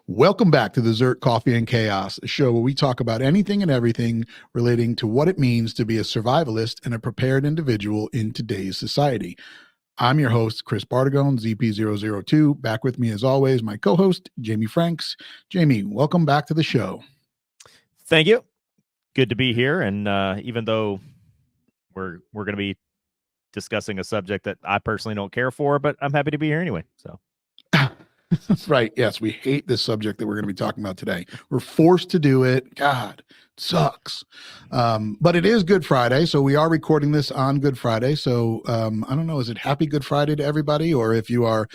Welcome back to the ZERT Coffee and Chaos, a show where we talk about anything and everything relating to what it means to be a survivalist and a prepared individual in today's society. I'm your host, Chris Bartagone, ZP002. Back with me, as always, my co-host, Jamie Franks. Jamie, welcome back to the show. Thank you. Good to be here. And even though we're going to be discussing a subject that I personally don't care for, but I'm happy to be here anyway. So. Right. Yes, we hate this subject that we're going to be talking about today. We're forced to do it. God, it sucks. But it is Good Friday, so we are recording this on Good Friday. So I don't know, is it Happy Good Friday to everybody? Or if you are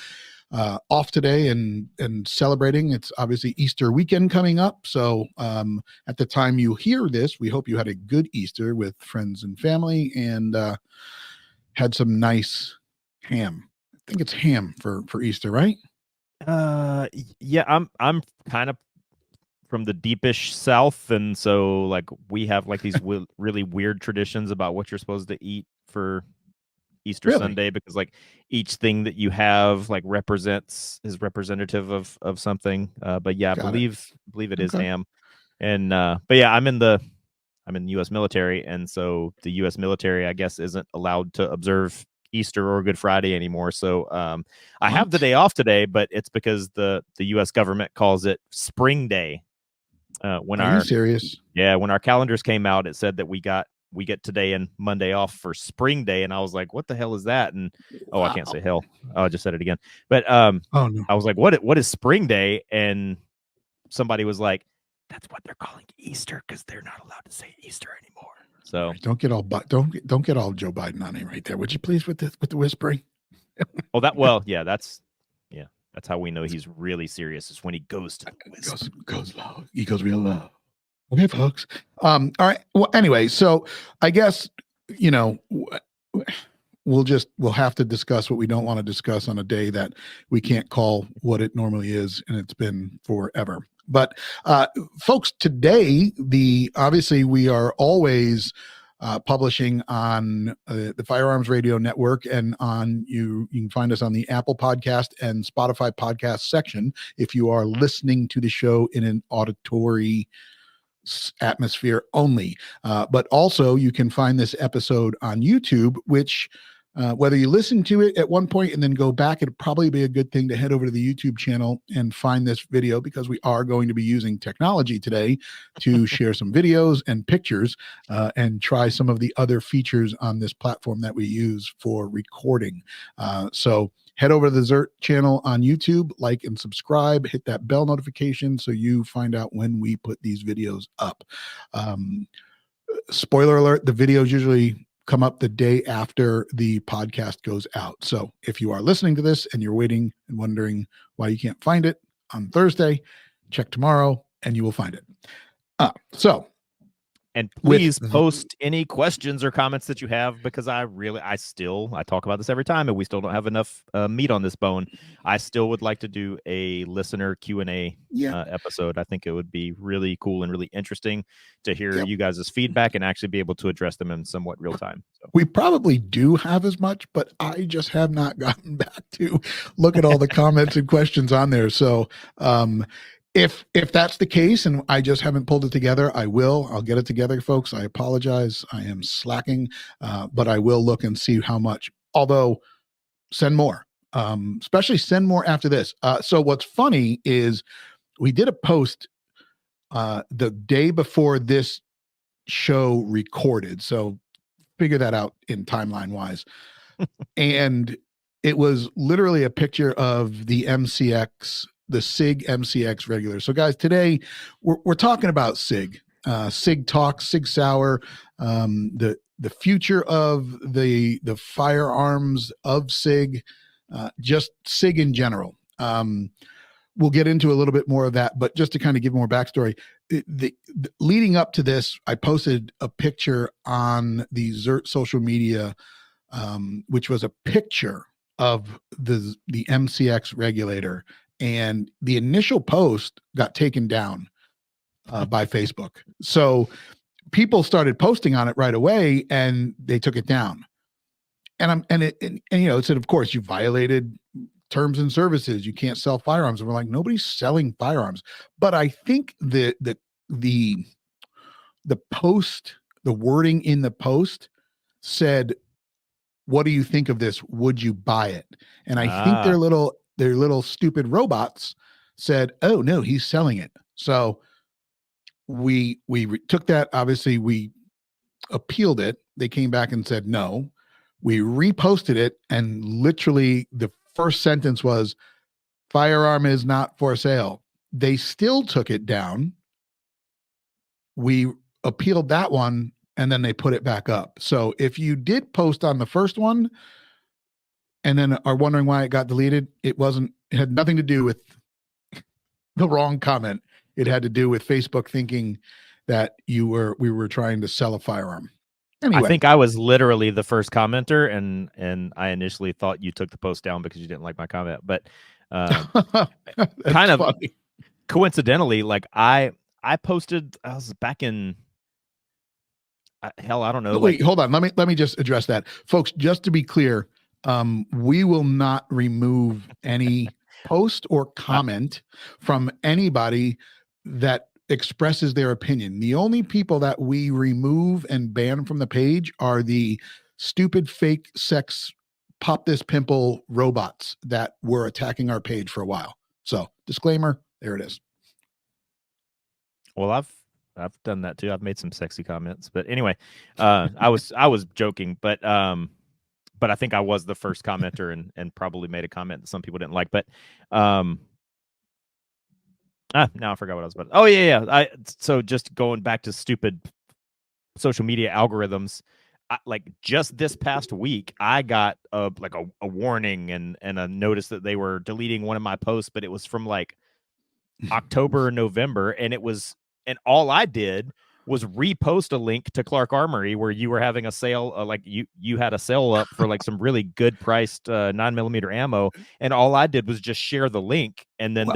off today and celebrating, it's obviously Easter weekend coming up. So at the time you hear this, we hope you had a good Easter with friends and family and had some nice ham. I think it's ham for Easter, right? Yeah, I'm kind of from the deepish South, and so like we have like these really weird traditions about what you're supposed to eat for Easter Sunday, because like each thing that you have like is representative of something. But yeah, I believe it is ham. And but yeah, I'm in the US military, and so the US military, I guess, isn't allowed to observe Easter or Good Friday anymore. So I have the day off today, but it's because the US government calls it Spring Day. Are you serious? Yeah, when our calendars came out, it said that we get today and Monday off for Spring Day, and I was like, what the hell is that? And I can't say hell. Oh, I just said it again. But oh no. I was like, what is Spring Day? And somebody was like, that's what they're calling Easter, because they're not allowed to say Easter anymore. So don't get all Joe Biden on it right there, would you please, with the whispering? That's how we know he's really serious, is when he goes to the whisper. Goes low. He goes real low. Okay, folks. All right. Well, anyway, so I guess we'll have to discuss what we don't want to discuss on a day that we can't call what it normally is, and it's been forever. But folks, today, obviously we are always publishing on the Firearms Radio Network, and you can find us on the Apple Podcast and Spotify podcast section if you are listening to the show in an auditory atmosphere only. But also you can find this episode on YouTube, which whether you listen to it at one point and then go back, it'd probably be a good thing to head over to the YouTube channel and find this video, because we are going to be using technology today to share some videos and pictures and try some of the other features on this platform that we use for recording. So head over to the ZERT channel on YouTube, like and subscribe, hit that bell notification so you find out when we put these videos up. Spoiler alert, the videos usually come up the day after the podcast goes out. So if you are listening to this and you're waiting and wondering why you can't find it on Thursday, check tomorrow and you will find it. And please post any questions or comments that you have, because I talk about this every time, and we still don't have enough meat on this bone. I still would like to do a listener Q&A episode. I think it would be really cool and really interesting to hear you guys' feedback and actually be able to address them in somewhat real time. So. We probably do have as much, but I just have not gotten back to look at all the comments and questions on there. So if that's the case and I just haven't pulled it together, I'll get it together, folks. I apologize. I am slacking, but I will look and see how much, although send more, especially send more after this. So what's funny is we did a post the day before this show recorded. So figure that out in timeline wise. And it was literally a picture of the SIG MCX Regulator. So guys, today we're talking about SIG, SIG talk, SIG Sauer, the future of the firearms of SIG, just SIG in general. We'll get into a little bit more of that, but just to kind of give more backstory, the leading up to this, I posted a picture on the ZERT social media, which was a picture of the MCX Regulator. And the initial post got taken down by Facebook. So people started posting on it right away, and they took it down. And it said, of course, you violated terms and services. You can't sell firearms. And we're like, nobody's selling firearms. But I think the post, the wording in the post said, what do you think of this? Would you buy it? And I think their little stupid robots said, oh no, he's selling it. So we took that. Obviously, we appealed it. They came back and said no. We reposted it, and literally the first sentence was, firearm is not for sale. They still took it down. We appealed that one, and then they put it back up. So if you did post on the first one and then are wondering why it got deleted, it had nothing to do with the wrong comment. It had to do with Facebook thinking that we were trying to sell a firearm. Anyway. I think I was literally the first commenter, and I initially thought you took the post down because you didn't like my comment. But kind of funny. Coincidentally, like I posted, I was back in hell, I don't know. Wait, hold on. Let me just address that, folks. Just to be clear, we will not remove any post or comment from anybody that expresses their opinion. The only people that we remove and ban from the page are the stupid fake sex pop this pimple robots that were attacking our page for a while. So disclaimer, there it is. Well, I've done that too. I've made some sexy comments, but anyway, I was joking, but I think I was the first commenter and probably made a comment that some people didn't like, but now I forgot what I was about. Oh yeah. So just going back to stupid social media algorithms, like just this past week, I got a warning and a notice that they were deleting one of my posts, but it was from like October or November, and all I did was repost a link to Clark Armory where you were having a sale, like you had a sale up for like some really good priced 9mm ammo, and all I did was just share the link, and then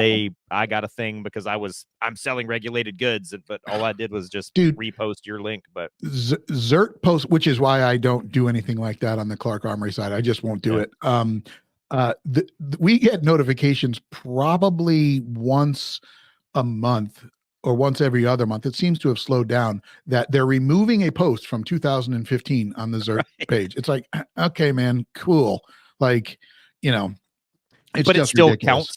I got a thing because I'm selling regulated goods, but all I did was just repost your link. But ZERT post, which is why I don't do anything like that on the Clark Armory side. I just won't do it. We get notifications probably once a month or once every other month. It seems to have slowed down that they're removing a post from 2015 on the ZERT page. It's like, okay, man, cool. Like, it's but just it still ridiculous.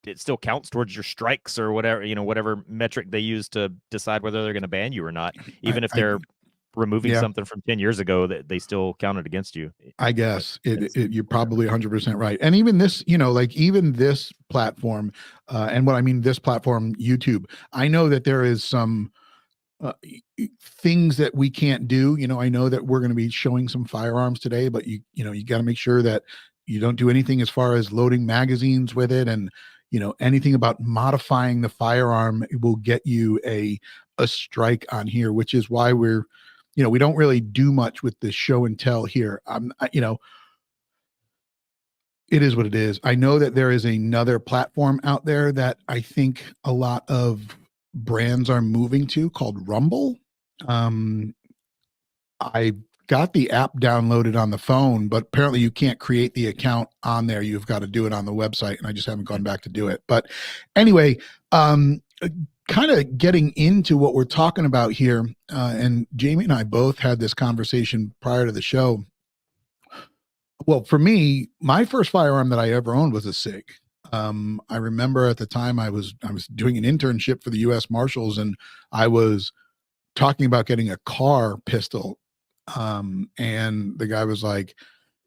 It still counts towards your strikes or whatever, whatever metric they use to decide whether they're going to ban you or not, even if they're removing something from 10 years ago, that they still counted against you. I guess you're probably 100% right. And even this, even this platform, and what I mean, this platform, YouTube, I know that there is some things that we can't do. I know that we're going to be showing some firearms today, but you got to make sure that you don't do anything as far as loading magazines with it. And, anything about modifying the firearm will get you a strike on here, which is why we're, we don't really do much with the show and tell here. It is what it is. I know that there is another platform out there that I think a lot of brands are moving to called Rumble. I got the app downloaded on the phone, but apparently you can't create the account on there. You've got to do it on the website, and I just haven't gone back to do it. But anyway, kind of getting into what we're talking about here, and Jamie and I both had this conversation prior to the show. Well, for me, my first firearm that I ever owned was a SIG. I remember at the time I was doing an internship for the U.S. Marshals, and I was talking about getting a car pistol. And the guy was like,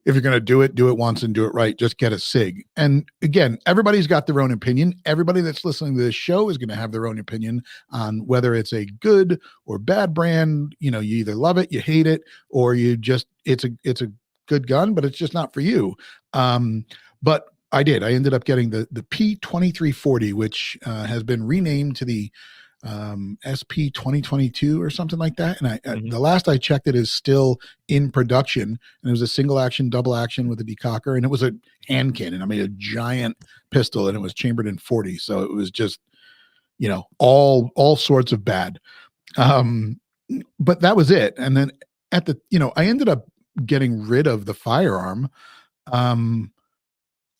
if you're going to do it once and do it right. Just get a SIG. And again, everybody's got their own opinion. Everybody that's listening to this show is going to have their own opinion on whether it's a good or bad brand. You either love it, you hate it, or it's a good gun, but it's just not for you. But I ended up getting the P2340, which has been renamed to the SP 2022 or something like that. And the last I checked, it is still in production, and it was a single action, double action with a decocker, and it was a hand cannon. I mean, a giant pistol, and it was chambered in 40. So it was just, all sorts of bad. But that was it. And then I ended up getting rid of the firearm.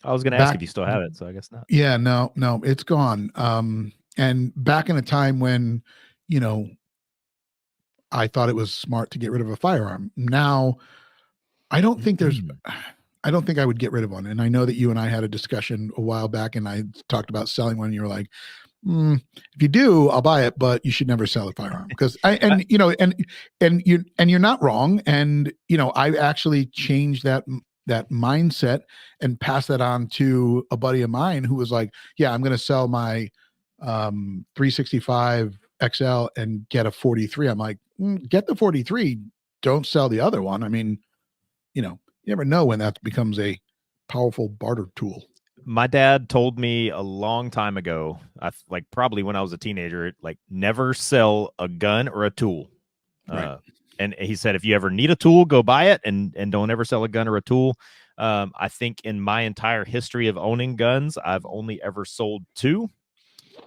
I was going to ask if Back, you still have it, so I guess not. yeah, no, no, it's gone. And back in a time when, you know, I thought it was smart to get rid of a firearm. Now, I don't think there's, I don't think I would get rid of one. And I know that you and I had a discussion a while back, and I talked about selling one. And you were like, if you do, I'll buy it, but you should never sell a firearm because and you know, and you're not wrong. And you know, I actually changed that mindset and passed that on to a buddy of mine who was like, yeah, I'm going to sell my 365 XL and get a 43. I'm like, get the 43. Don't sell the other one. I mean, you know, you never know when that becomes a powerful barter tool. My dad told me a long time ago, like probably when I was a teenager, like never sell a gun or a tool. Right. And he said, if you ever need a tool, go buy it, and don't ever sell a gun or a tool. I think in my entire history of owning guns, I've only ever sold two.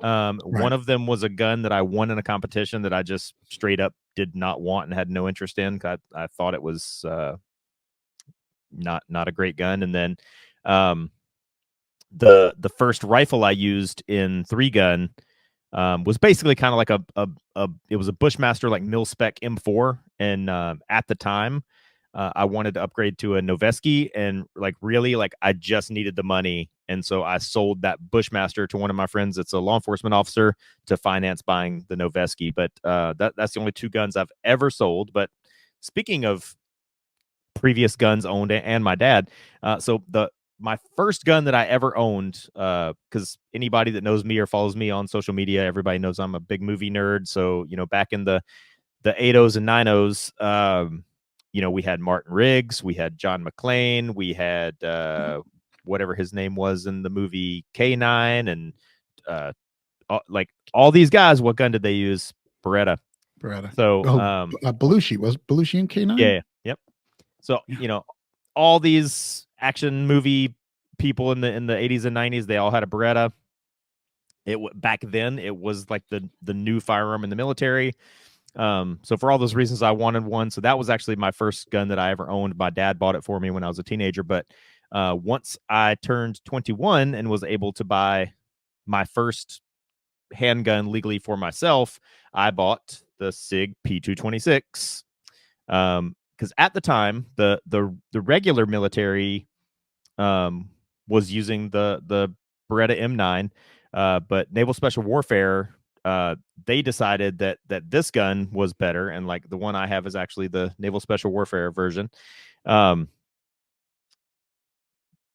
Right. One of them was a gun that I won in a competition that I just straight up did not want and had no interest in. I thought it was not a great gun. And then the first rifle I used in 3-gun was basically kind of like it was a Bushmaster like mil spec M4, and at the time I wanted to upgrade to a Noveske, and like really like I just needed the money, and so I sold that Bushmaster to one of my friends that's a law enforcement officer to finance buying the Noveske. But that's the only 2 guns I've ever sold. But speaking of previous guns owned and my dad, so my first gun that I ever owned, because anybody that knows me or follows me on social media, everybody knows I'm a big movie nerd. So, you know, back in the 80s and 90s, you know, we had Martin Riggs, we had John McClane, we had whatever his name was in the movie K9, and like all these guys, what gun did they use? Beretta. Beretta. So, Belushi. Was Belushi in K9? yeah, yep. So, Yeah. you know, all these action movie people in the 80s and 90s, they all had a Beretta. Back then it was like the new firearm in the military. So for all those reasons, I wanted one. So that was actually my first gun that I ever owned. My dad bought it for me when I was a teenager. But once I turned 21 and was able to buy my first handgun legally for myself, I bought the SIG P226. Because at the time, the regular military was using the Beretta M9, but Naval Special Warfare, they decided that this gun was better, and like the one I have is actually the Naval Special Warfare version.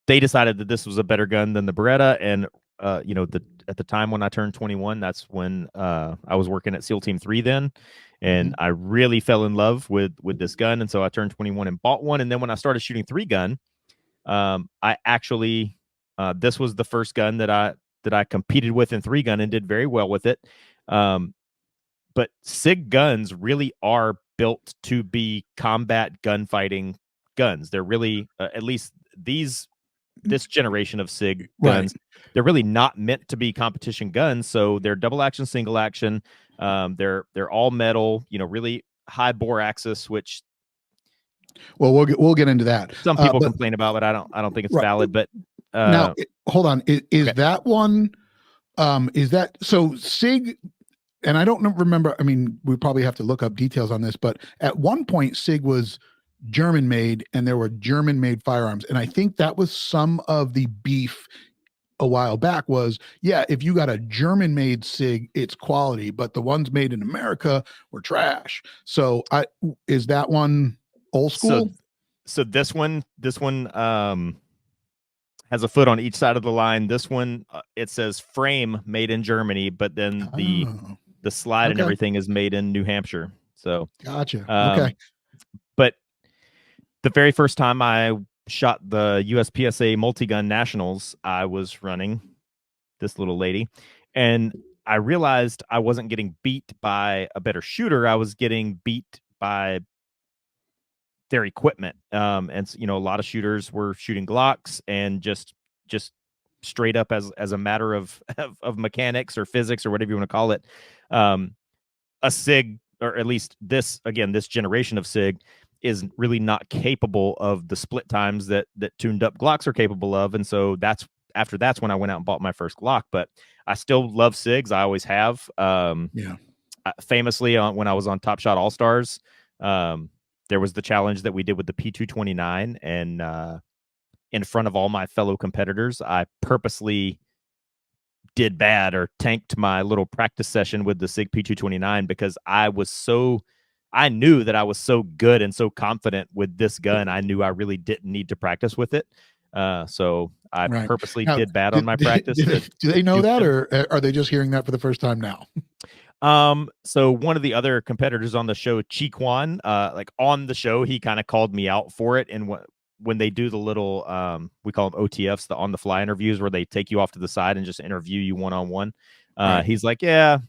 They decided that this was a better gun than the Beretta, and you know, at the time when I turned 21, that's when I was working at SEAL Team 3 then, and I really fell in love with this gun, and so I turned 21 and bought one. And then when I started shooting 3-gun, I actually this was the first gun that I competed with in 3-gun and did very well with it. But SIG guns really are built to be combat gunfighting guns. They're really at least this generation of SIG guns, right, they're really not meant to be competition guns. So they're double action, single action. They're all metal, you know, really high bore axis, which, well, we'll get into that. Some people complain about, but I don't think it's right, valid. But now, hold on, is okay, that one? Is that so? SIG, and I don't remember. I mean, we probably have to look up details on this, but at one point, SIG was German made, and there were German made firearms, and I think that was some of the beef a while back. Was, yeah, if you got a German made SIG, it's quality, but the ones made in America were trash. So, is that one old school? So this one has a foot on each side of the line. This one, it says frame made in Germany, but then the slide and everything is made in New Hampshire. So gotcha. Okay. But the very first time I shot the USPSA multi-gun nationals, I was running this little lady, and I realized I wasn't getting beat by a better shooter. I was getting beat by their equipment. And you know, a lot of shooters were shooting Glocks, and just straight up as a matter of mechanics or physics or whatever you want to call it, a SIG, or at least this generation of SIG, is really not capable of the split times that tuned up Glocks are capable of. And so that's when I went out and bought my first Glock. But I still love SIGs. I always have. Famously, when I was on Top Shot All Stars, there was the challenge that we did with the P229, and in front of all my fellow competitors, I purposely did bad or tanked my little practice session with the SIG P229 because I knew that I was so good and so confident with this gun. I knew I really didn't need to practice with it. So I purposely did bad on my practice. Do they know that, or are they just hearing that for the first time now? So one of the other competitors on the show, Chi Kwan, like on the show, he kind of called me out for it. And when they do the little, we call them OTFs, the on the fly interviews, where they take you off to the side and just interview you one-on-one. He's like, I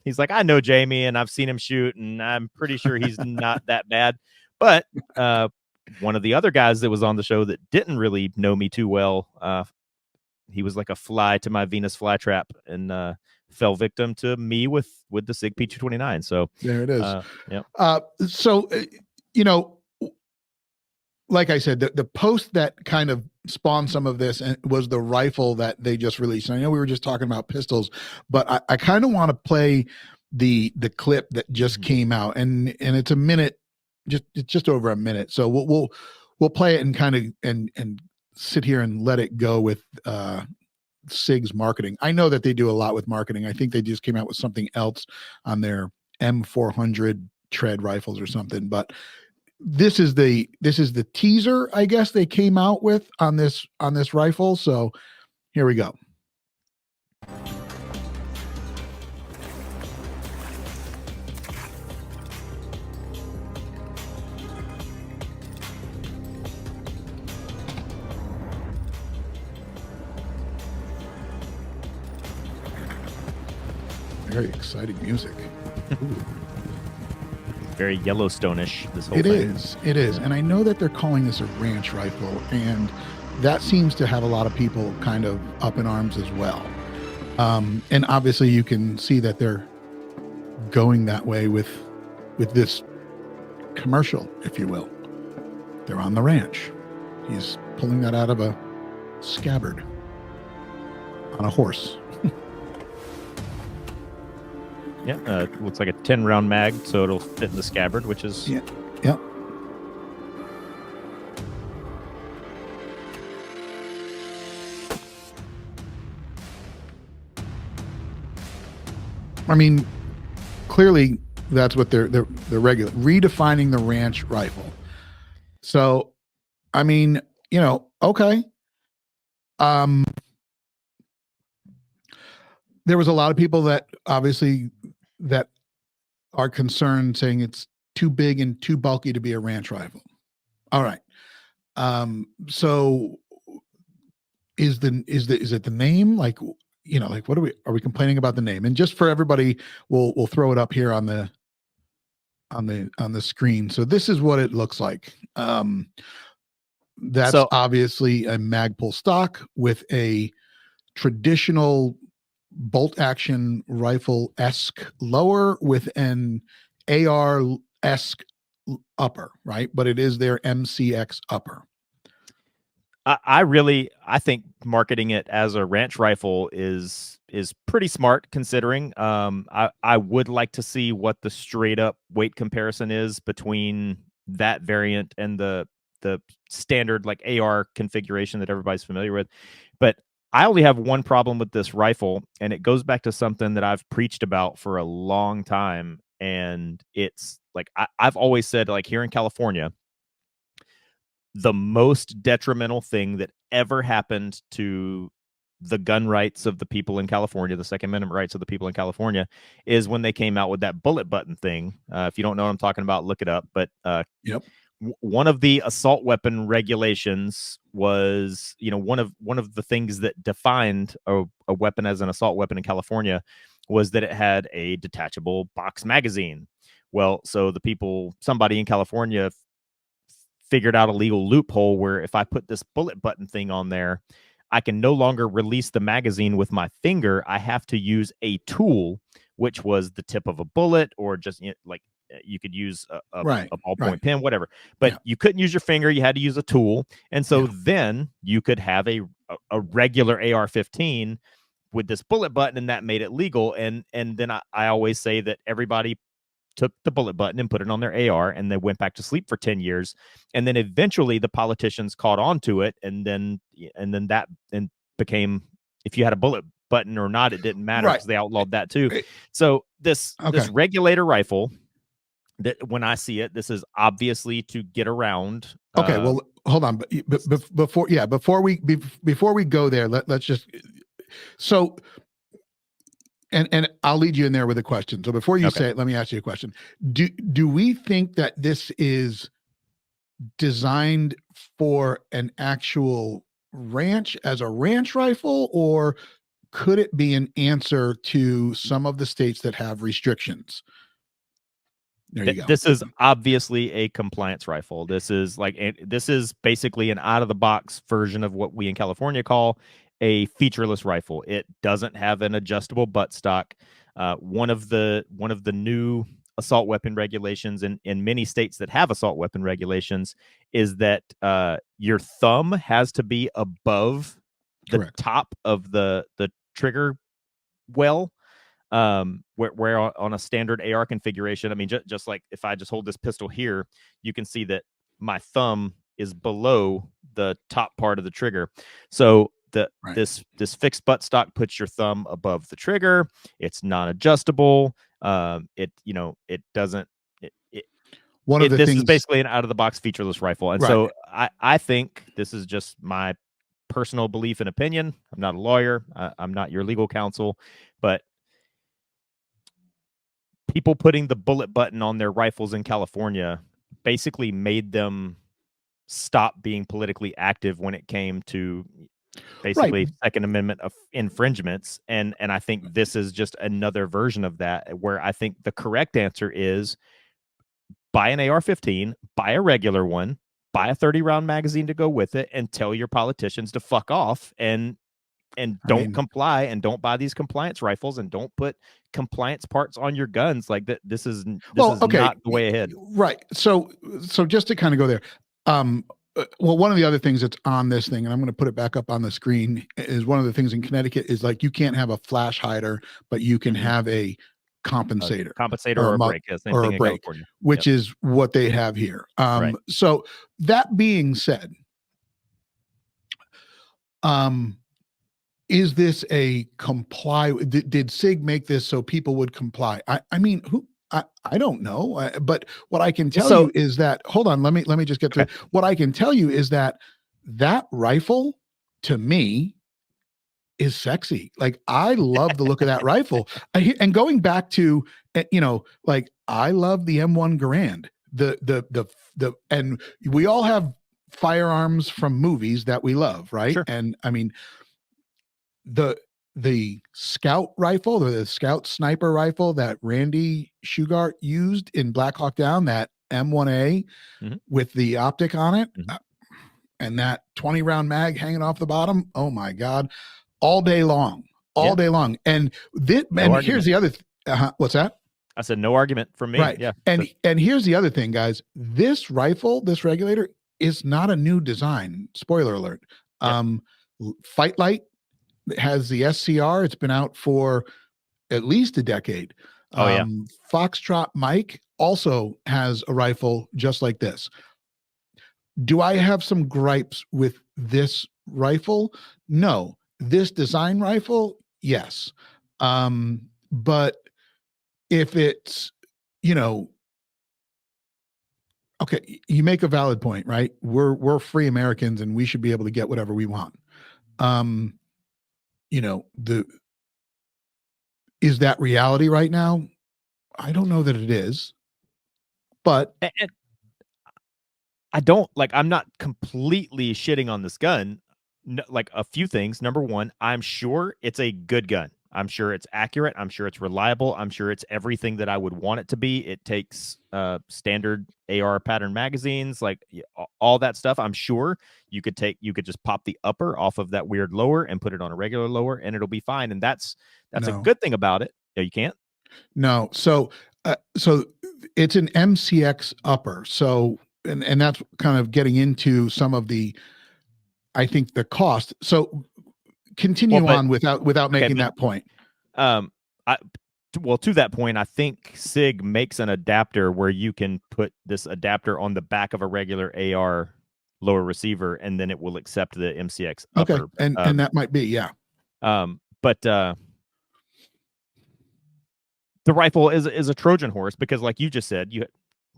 know Jamie and I've seen him shoot and I'm pretty sure he's not that bad. But, one of the other guys that was on the show that didn't really know me too well, he was like a fly to my Venus flytrap and, fell victim to me with the SIG P229. So there it is. Yeah. So, like I said, the post that kind of spawned some of this was the rifle that they just released. And I know we were just talking about pistols, but I kind of want to play the clip that just came out, and it's a minute, it's just over a minute. So we'll play it and kind of and sit here and let it go with SIG's marketing. I know that they do a lot with marketing. I think they just came out with something else on their M400 tread rifles or something, but this is the teaser, I guess, they came out with on this rifle. So here we go. Very exciting music. Very Yellowstone-ish, this whole thing. It is. And I know that they're calling this a ranch rifle, and that seems to have a lot of people kind of up in arms as well. And obviously you can see that they're going that way with this commercial, if you will. They're on the ranch. He's pulling that out of a scabbard on a horse. Yeah, looks like a 10-round mag, so it'll fit in the scabbard, which is... Yeah. I mean, clearly that's what they're regular, redefining the ranch rifle. So, I mean, okay. There was a lot of people that obviously that are concerned, saying it's too big and too bulky to be a ranch rifle. All right. So is it the name? Like, what are we complaining about the name? And just for everybody, we'll throw it up here on the screen. So this is what it looks like. That's obviously a Magpul stock with a traditional bolt action rifle-esque lower with an AR-esque upper, right? But it is their MCX upper. I think marketing it as a ranch rifle is pretty smart, considering I would like to see what the straight up weight comparison is between that variant and the standard like AR configuration that everybody's familiar with. But I only have one problem with this rifle, and it goes back to something that I've preached about for a long time. And it's like, I've always said, like, here in California, the most detrimental thing that ever happened to the gun rights of the people in California, the Second Amendment rights of the people in California, is when they came out with that bullet button thing. If you don't know what I'm talking about, look it up. But yep. One of the assault weapon regulations was, one of the things that defined a weapon as an assault weapon in California was that it had a detachable box magazine. Well, so somebody in California figured out a legal loophole where if I put this bullet button thing on there, I can no longer release the magazine with my finger. I have to use a tool, which was the tip of a bullet or just like you could use Right. a ballpoint Right. pen, whatever, but Yeah. you couldn't use your finger. You had to use a tool. And so Yeah. then you could have a regular AR-15 with this bullet button, and that made it legal. And then I always say that everybody took the bullet button and put it on their AR, and they went back to sleep for 10 years. And then eventually the politicians caught on to it. And then that and became, if you had a bullet button or not, it didn't matter, Right. because they outlawed that too. Eh, So this Okay. regulator rifle, that when I see it, this is obviously to get around. Okay. Well, hold on. But before we go there, let's just, so, and I'll lead you in there with a question. So before you Okay. say it, let me ask you a question. Do we think that this is designed for an actual ranch, as a ranch rifle, or could it be an answer to some of the states that have restrictions? There you go. This is obviously a compliance rifle. This is basically an out of the box version of what we in California call a featureless rifle. It doesn't have an adjustable buttstock. One of the new assault weapon regulations in many states that have assault weapon regulations is that your thumb has to be above the Correct. top of the trigger well, where on a standard AR configuration, I mean, just like if I just hold this pistol here, you can see that my thumb is below the top part of the trigger. So Right. this fixed buttstock puts your thumb above the trigger. It's non-adjustable. It doesn't. One of the This things is basically an out of the box featureless rifle, and Right. so I think this is just my personal belief and opinion. I'm not a lawyer. I'm not your legal counsel, but people putting the bullet button on their rifles in California basically made them stop being politically active when it came to basically Right. Second Amendment of infringements. And I think this is just another version of that, where I think the correct answer is buy an AR-15, buy a regular one, buy a 30-round magazine to go with it, and tell your politicians to fuck off and don't comply, and don't buy these compliance rifles, and don't put compliance parts on your guns. Like that, this is not the way ahead. Right. So just to kind of go there, well, one of the other things that's on this thing, and I'm going to put it back up on the screen, is one of the things in Connecticut is like you can't have a flash hider, but you can have a compensator, or a brake, same thing in brake, California, which is what they have here. Right. So that being said, is this a comply? Did SIG make this so people would comply? I mean, I don't know, but what I can tell you is that, hold on, let me just get to what I can tell you is that rifle to me is sexy. Like, I love the look of that rifle. And going back to, like, I love the M1 Garand, and we all have firearms from movies that we love. Right. Sure. And I mean, the scout rifle, or the scout sniper rifle that Randy Shugart used in Black Hawk Down, that M1A with the optic on it, and that 20-round mag hanging off the bottom. Oh my God. All day long, day long. And here's the other, what's that? I said, no argument from me. Right. Yeah. And here's the other thing, guys, this rifle, this regulator is not a new design. Spoiler alert. Fight Light has the SCR. It's been out for at least a decade. Foxtrot Mike also has a rifle just like this. Do I have some gripes with this rifle? No. This design rifle, yes. But if it's, okay, you make a valid point, right? We're free Americans and we should be able to get whatever we want. Is that reality right now? I don't know that it is, but and I don't I'm not completely shitting on this gun. No, like, a few things. Number one, I'm sure it's a good gun. I'm sure it's accurate. I'm sure it's reliable. I'm sure it's everything that I would want it to be. It takes standard AR pattern magazines, like all that stuff. I'm sure you could just pop the upper off of that weird lower and put it on a regular lower, and it'll be fine. And that's a good thing about it. No, you can't. No. So it's an MCX upper. So, and that's kind of getting into some of the, I think, the cost. So continue but on without okay, making that point. I well, to that point, I think SIG makes an adapter where you can put this adapter on the back of a regular AR lower receiver, and then it will accept the MCX Okay. upper. And that might be, yeah. But the rifle is a Trojan horse because, like you just said,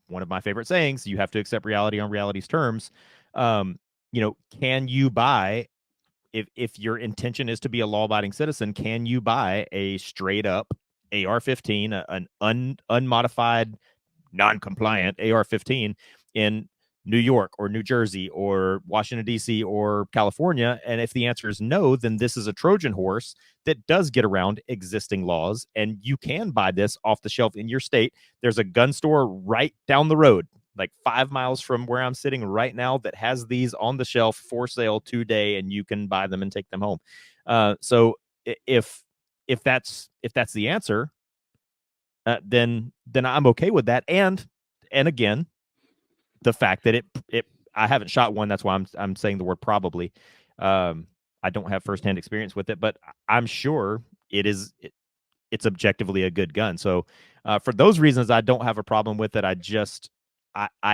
one of my favorite sayings, you have to accept reality on reality's terms. Can you buy, if your intention is to be a law-abiding citizen, can you buy a straight up AR-15, an unmodified, non-compliant AR-15 in New York or New Jersey or Washington, D.C. or California? And if the answer is no, then this is a Trojan horse that does get around existing laws, and you can buy this off the shelf in your state. There's a gun store right down the road, like 5 miles from where I'm sitting right now, that has these on the shelf for sale today, and you can buy them and take them home. So if that's the answer, then I'm okay with that. And again, the fact that I haven't shot one, that's why I'm saying the word probably. I don't have firsthand experience with it, but I'm sure it's objectively a good gun. So for those reasons, I don't have a problem with it. I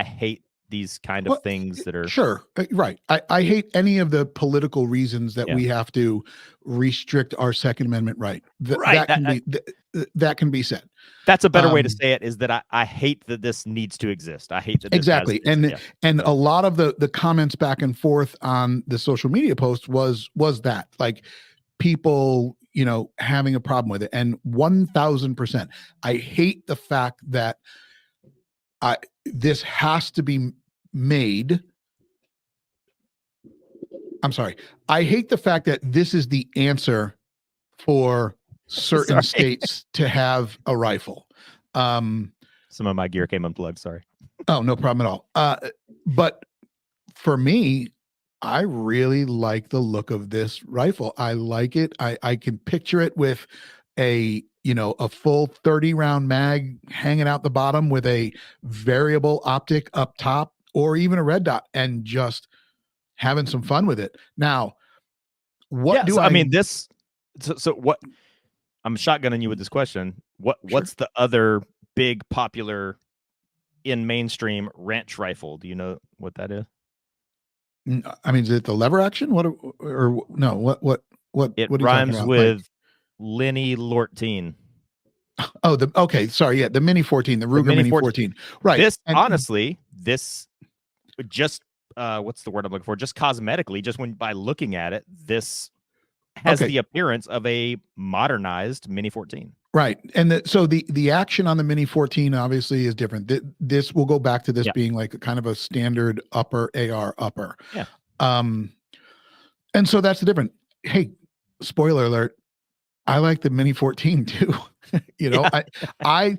hate these kind of things that are sure, right. I hate any of the political reasons that we have to restrict our Second Amendment right. Right. That can be said. That's a better way to say it, is that I hate that this needs to exist. I hate that this exactly. And a lot of the comments back and forth on the social media post was that, like, people, having a problem with it. And 1000%, I hate the fact that this has to be made. I'm sorry. I hate the fact that this is the answer for certain states to have a rifle. Some of my gear came unplugged. Sorry. Oh, no problem at all. But for me, I really like the look of this rifle. I like it. I can picture it with a full 30 round mag hanging out the bottom with a variable optic up top, or even a red dot, and just having some fun with it. Now, what So what, I'm shotgunning you with this question. What's the other big popular in mainstream ranch rifle? Do you know what that is? I mean, is it the lever action? What It what rhymes with Lenny Lortine. Oh, okay. Sorry. Yeah. The Mini 14, the Ruger Mini 14. Right. This, honestly, just, what's the word I'm looking for? Just cosmetically, just by looking at it, this has the appearance of a modernized Mini 14. Right. And so the action on the Mini 14 obviously is different. This will go back to this being like kind of a standard upper AR upper. Yeah. And so that's the difference. Hey, spoiler alert, I like the Mini 14 too. I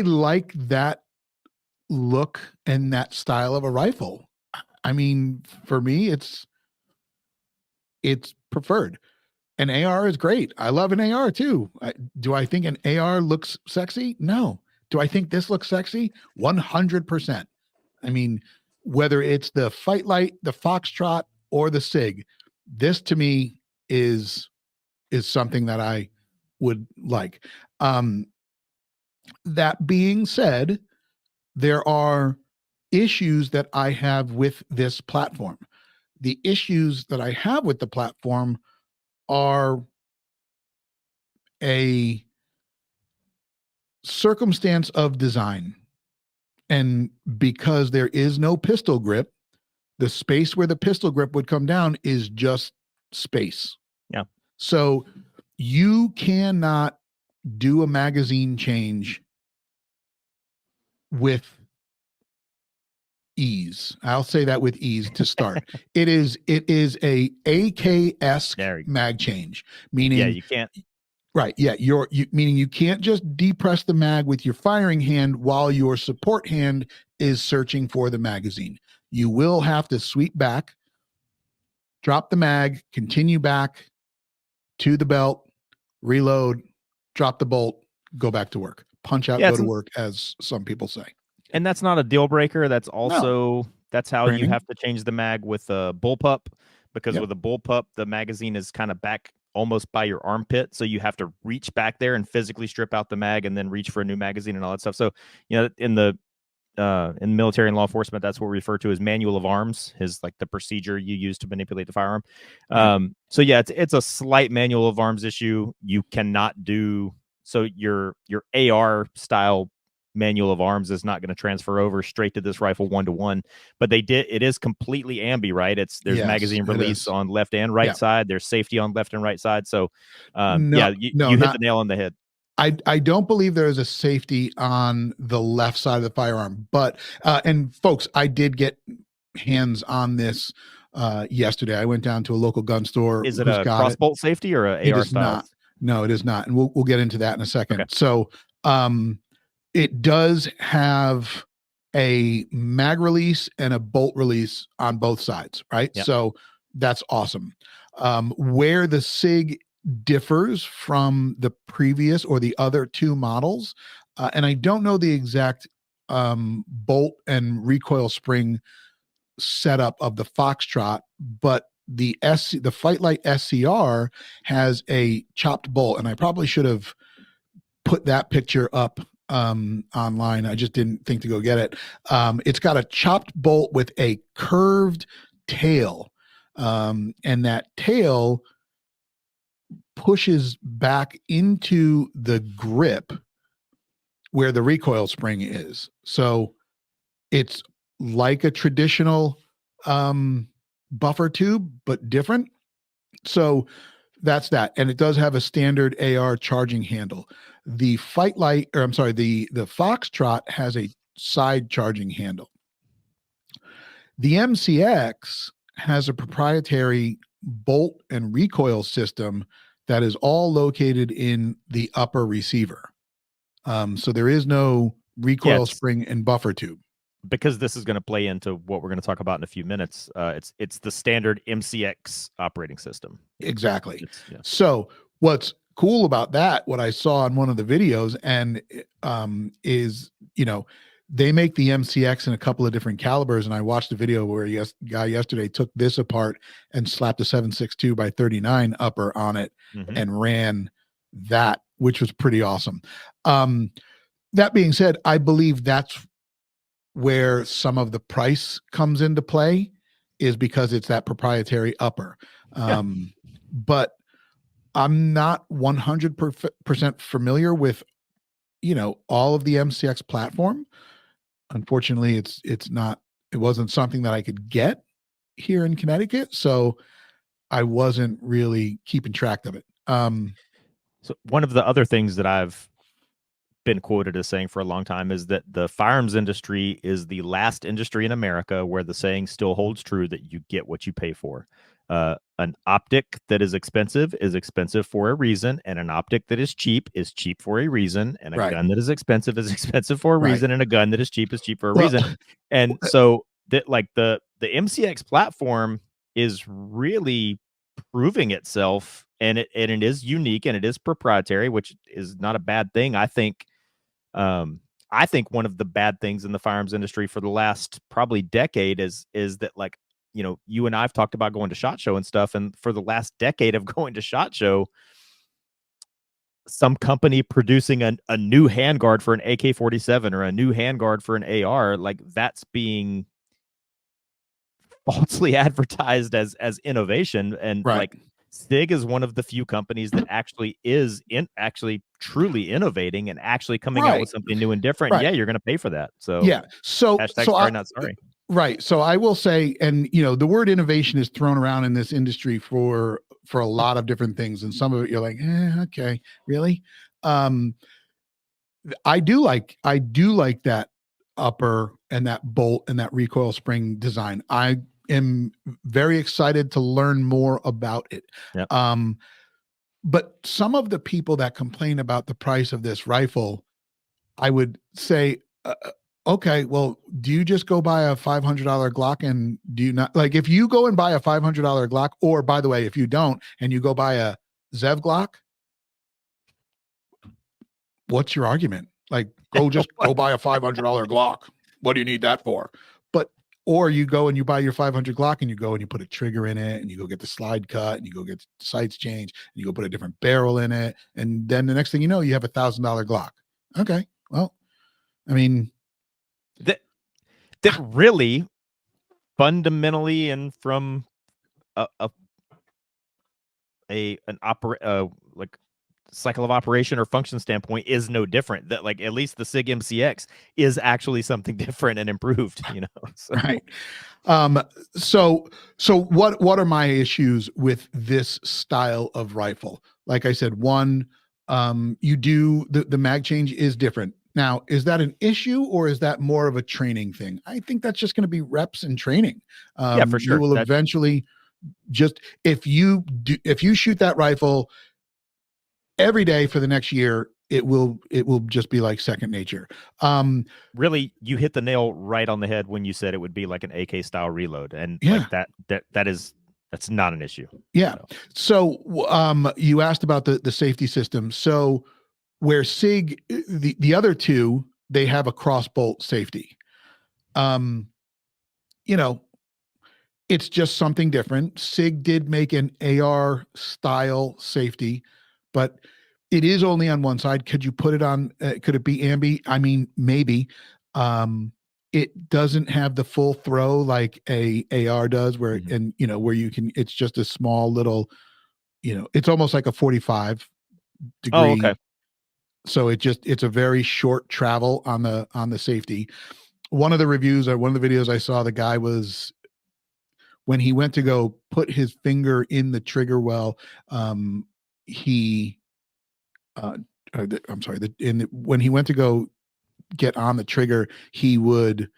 like that look and that style of a rifle. I mean, for me, it's preferred. An AR is great. I love an AR too. Do I think an AR looks sexy? No. Do I think this looks sexy? 100%. I mean, whether it's the Fight Light, the Foxtrot, or the SIG, this to me is something that I would like. That being said, there are issues that I have with this platform. The issues that I have with the platform are a circumstance of design. And because there is no pistol grip, the space where the pistol grip would come down is just space. Yeah. So you cannot do a magazine change with ease. I'll say that with ease to start. It is a AK-esque mag change, meaning you can't. Right. Yeah. Meaning you can't just depress the mag with your firing hand while your support hand is searching for the magazine. You will have to sweep back, drop the mag, continue back to the belt, reload, drop the bolt, go back to work. punch out, Yeah, go to work, as some people say. and that's not a deal breaker. That's No. also that's how you Training. have to change the mag with a bullpup, because Yep. with a bullpup, the magazine is kind of back almost by your armpit, so you have to reach back there and physically strip out the mag and then reach for a new magazine and all that stuff. So, in military and law enforcement, that's what we refer to as manual of arms, is like the procedure you use to manipulate the firearm. Right. So yeah, it's a slight manual of arms issue. You cannot do so your AR style manual of arms is not going to transfer over straight to this rifle 1-to-1, but it is completely ambi, right? There's Yes, magazine it release is. on left and right Yeah. side, there's safety on left and right side. So No, yeah, no, you hit not. the nail on the head. I don't believe there is a safety on the left side of the firearm, but and folks, I did get hands on this yesterday. I went down to a local gun store Is it who's a got it. crossbolt safety or a It AR is style? not. No, it is not, and we'll get into that in a Okay. second. So, it does have a mag release and a bolt release on both sides, right? Yep. So that's awesome. Where the SIG differs from the previous or the other two models, and I don't know the exact bolt and recoil spring setup of the Foxtrot, but the Fight Light SCR has a chopped bolt, and I probably should have put that picture up online. I just didn't think to go get it. It's got a chopped bolt with a curved tail, and that tail pushes back into the grip where the recoil spring is. So it's like a traditional buffer tube, but different. So that's that. And it does have a standard AR charging handle. The Fight Light, or I'm sorry, the Foxtrot has a side charging handle. The MCX has a proprietary bolt and recoil system that is all located in the upper receiver. So there is no recoil spring and buffer tube. Because this is going to play into what we're going to talk about in a few minutes. It's the standard MCX operating system. Exactly. So what's cool about that, what I saw on one of the videos, and is, they make the MCX in a couple of different calibers, and I watched a video where a guy yesterday took this apart and slapped a 7.62 by 39 upper on it and ran that, which was pretty awesome. That being said, I believe that's where some of the price comes into play, is because it's that proprietary upper. But I'm not 100% familiar with, all of the MCX platform. Unfortunately, it wasn't something that I could get here in Connecticut, so I wasn't really keeping track of it. So one of the other things that I've been quoted as saying for a long time is that the firearms industry is the last industry in America where the saying still holds true that you get what you pay for. An optic that is expensive for a reason, and an optic that is cheap for a reason, and a gun that is expensive for a reason, and a gun that is cheap for a reason. And so that, like, the MCX platform is really proving itself, and it is unique and it is proprietary, which is not a bad thing. I think one of the bad things in the firearms industry for the last probably decade is that, like, you and I've talked about going to SHOT Show and stuff, and for the last decade of going to SHOT Show, some company producing a new handguard for an AK-47 or a new handguard for an AR, like, that's being falsely advertised as innovation. And like, SIG is one of the few companies that actually is truly innovating and actually coming out with something new and different. Yeah, you're going to pay for that. So hashtag sorry, not sorry. Right. So I will say, and the word innovation is thrown around in this industry for a lot of different things, and some of it you're like, okay, really? I do like that upper and that bolt and that recoil spring design. I am very excited to learn more about it. Yep. But some of the people that complain about the price of this rifle, I would say, okay, well, do you just go buy a $500 Glock, and do you not, like, if you go and buy a $500 Glock, or by the way, if you don't and you go buy a Zev Glock, what's your argument? Like, just go buy a $500 Glock. What do you need that for? But or you go and you buy your 500 Glock and you go and you put a trigger in it and you go get the slide cut and you go get sights changed and you go put a different barrel in it, and then the next thing you know, you have $1,000 Glock. Okay, well, I mean, that really fundamentally and from an like cycle of operation or function standpoint is no different. That like at least the SIG MCX is actually something different and improved, you know. So. Right. So what are my issues with this style of rifle? Like I said, one, you do the mag change is different. Now, is that an issue or is that more of a training thing? I think that's just going to be reps and training. Yeah, for sure. You will eventually just if you shoot that rifle every day for the next year, it will just be like second nature. Really, you hit the nail right on the head when you said it would be like an AK style reload, and yeah. like that's not an issue. Yeah. So you asked about the safety system. So where SIG, the other two, they have a cross bolt safety. You know, it's just something different. SIG did make an AR style safety, but it is only on one side. Could you put it on? Could it be ambi? I mean, maybe. It doesn't have the full throw like a AR does, where and you know where you can. It's just a small little. You know, it's almost like a 45 degree. Oh, okay. So it's a very short travel on the safety. One of the reviews or one of the videos I saw, the guy was when he went to go put his finger in the trigger well, he I'm sorry, when he went to go get on the trigger, he would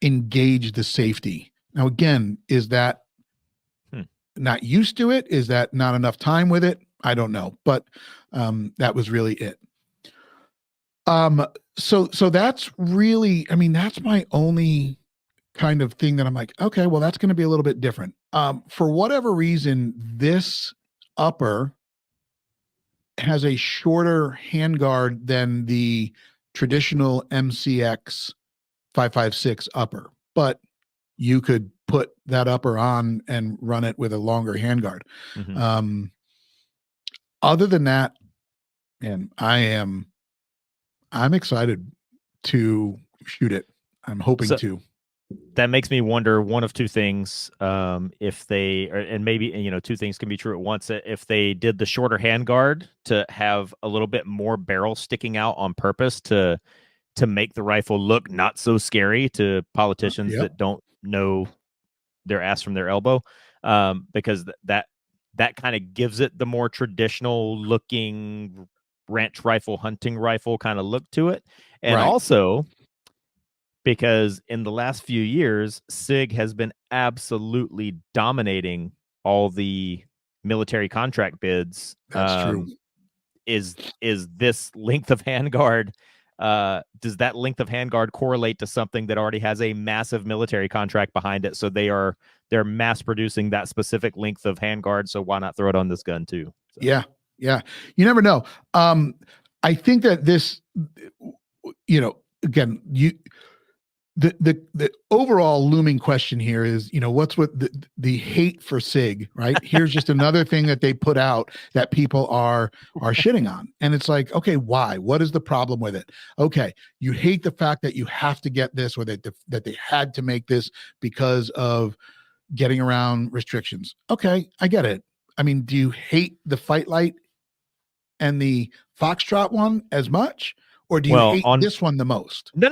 engage the safety. Now, again, is that not used to it? Is that not enough time with it? I don't know, but that was really it. So that's really, I mean, that's my only kind of thing that I'm like, okay, well, that's going to be a little bit different. For whatever reason, this upper has a shorter handguard than the traditional MCX 5.56 upper, but you could put that upper on and run it with a longer handguard. Other than that, and I'm excited to shoot it. I'm hoping to. That makes me wonder one of two things. If they, and maybe, you know, two things can be true at once. If they did the shorter handguard to have a little bit more barrel sticking out on purpose to make the rifle look not so scary to politicians that don't know their ass from their elbow, because that kind of gives it the more traditional looking ranch rifle, hunting rifle kind of look to it. And also because in the last few years, SIG has been absolutely dominating all the military contract bids. That's true. Is this length of handguard, does that length of handguard correlate to something that already has a massive military contract behind it? So they're mass producing that specific length of handguard. So why not throw it on this gun too? So. Yeah. You never know. I think that this, you know, again, the overall looming question here is, you know, what's with the hate for SIG, right? Here's just another thing that they put out that people are shitting on. And it's like, okay, why? What is the problem with it? Okay, you hate the fact that you have to get this, or that they had to make this because of getting around restrictions. Okay, I get it. I mean, do you hate the Fight Light and the Foxtrot one as much? Or do you hate this one the most? No.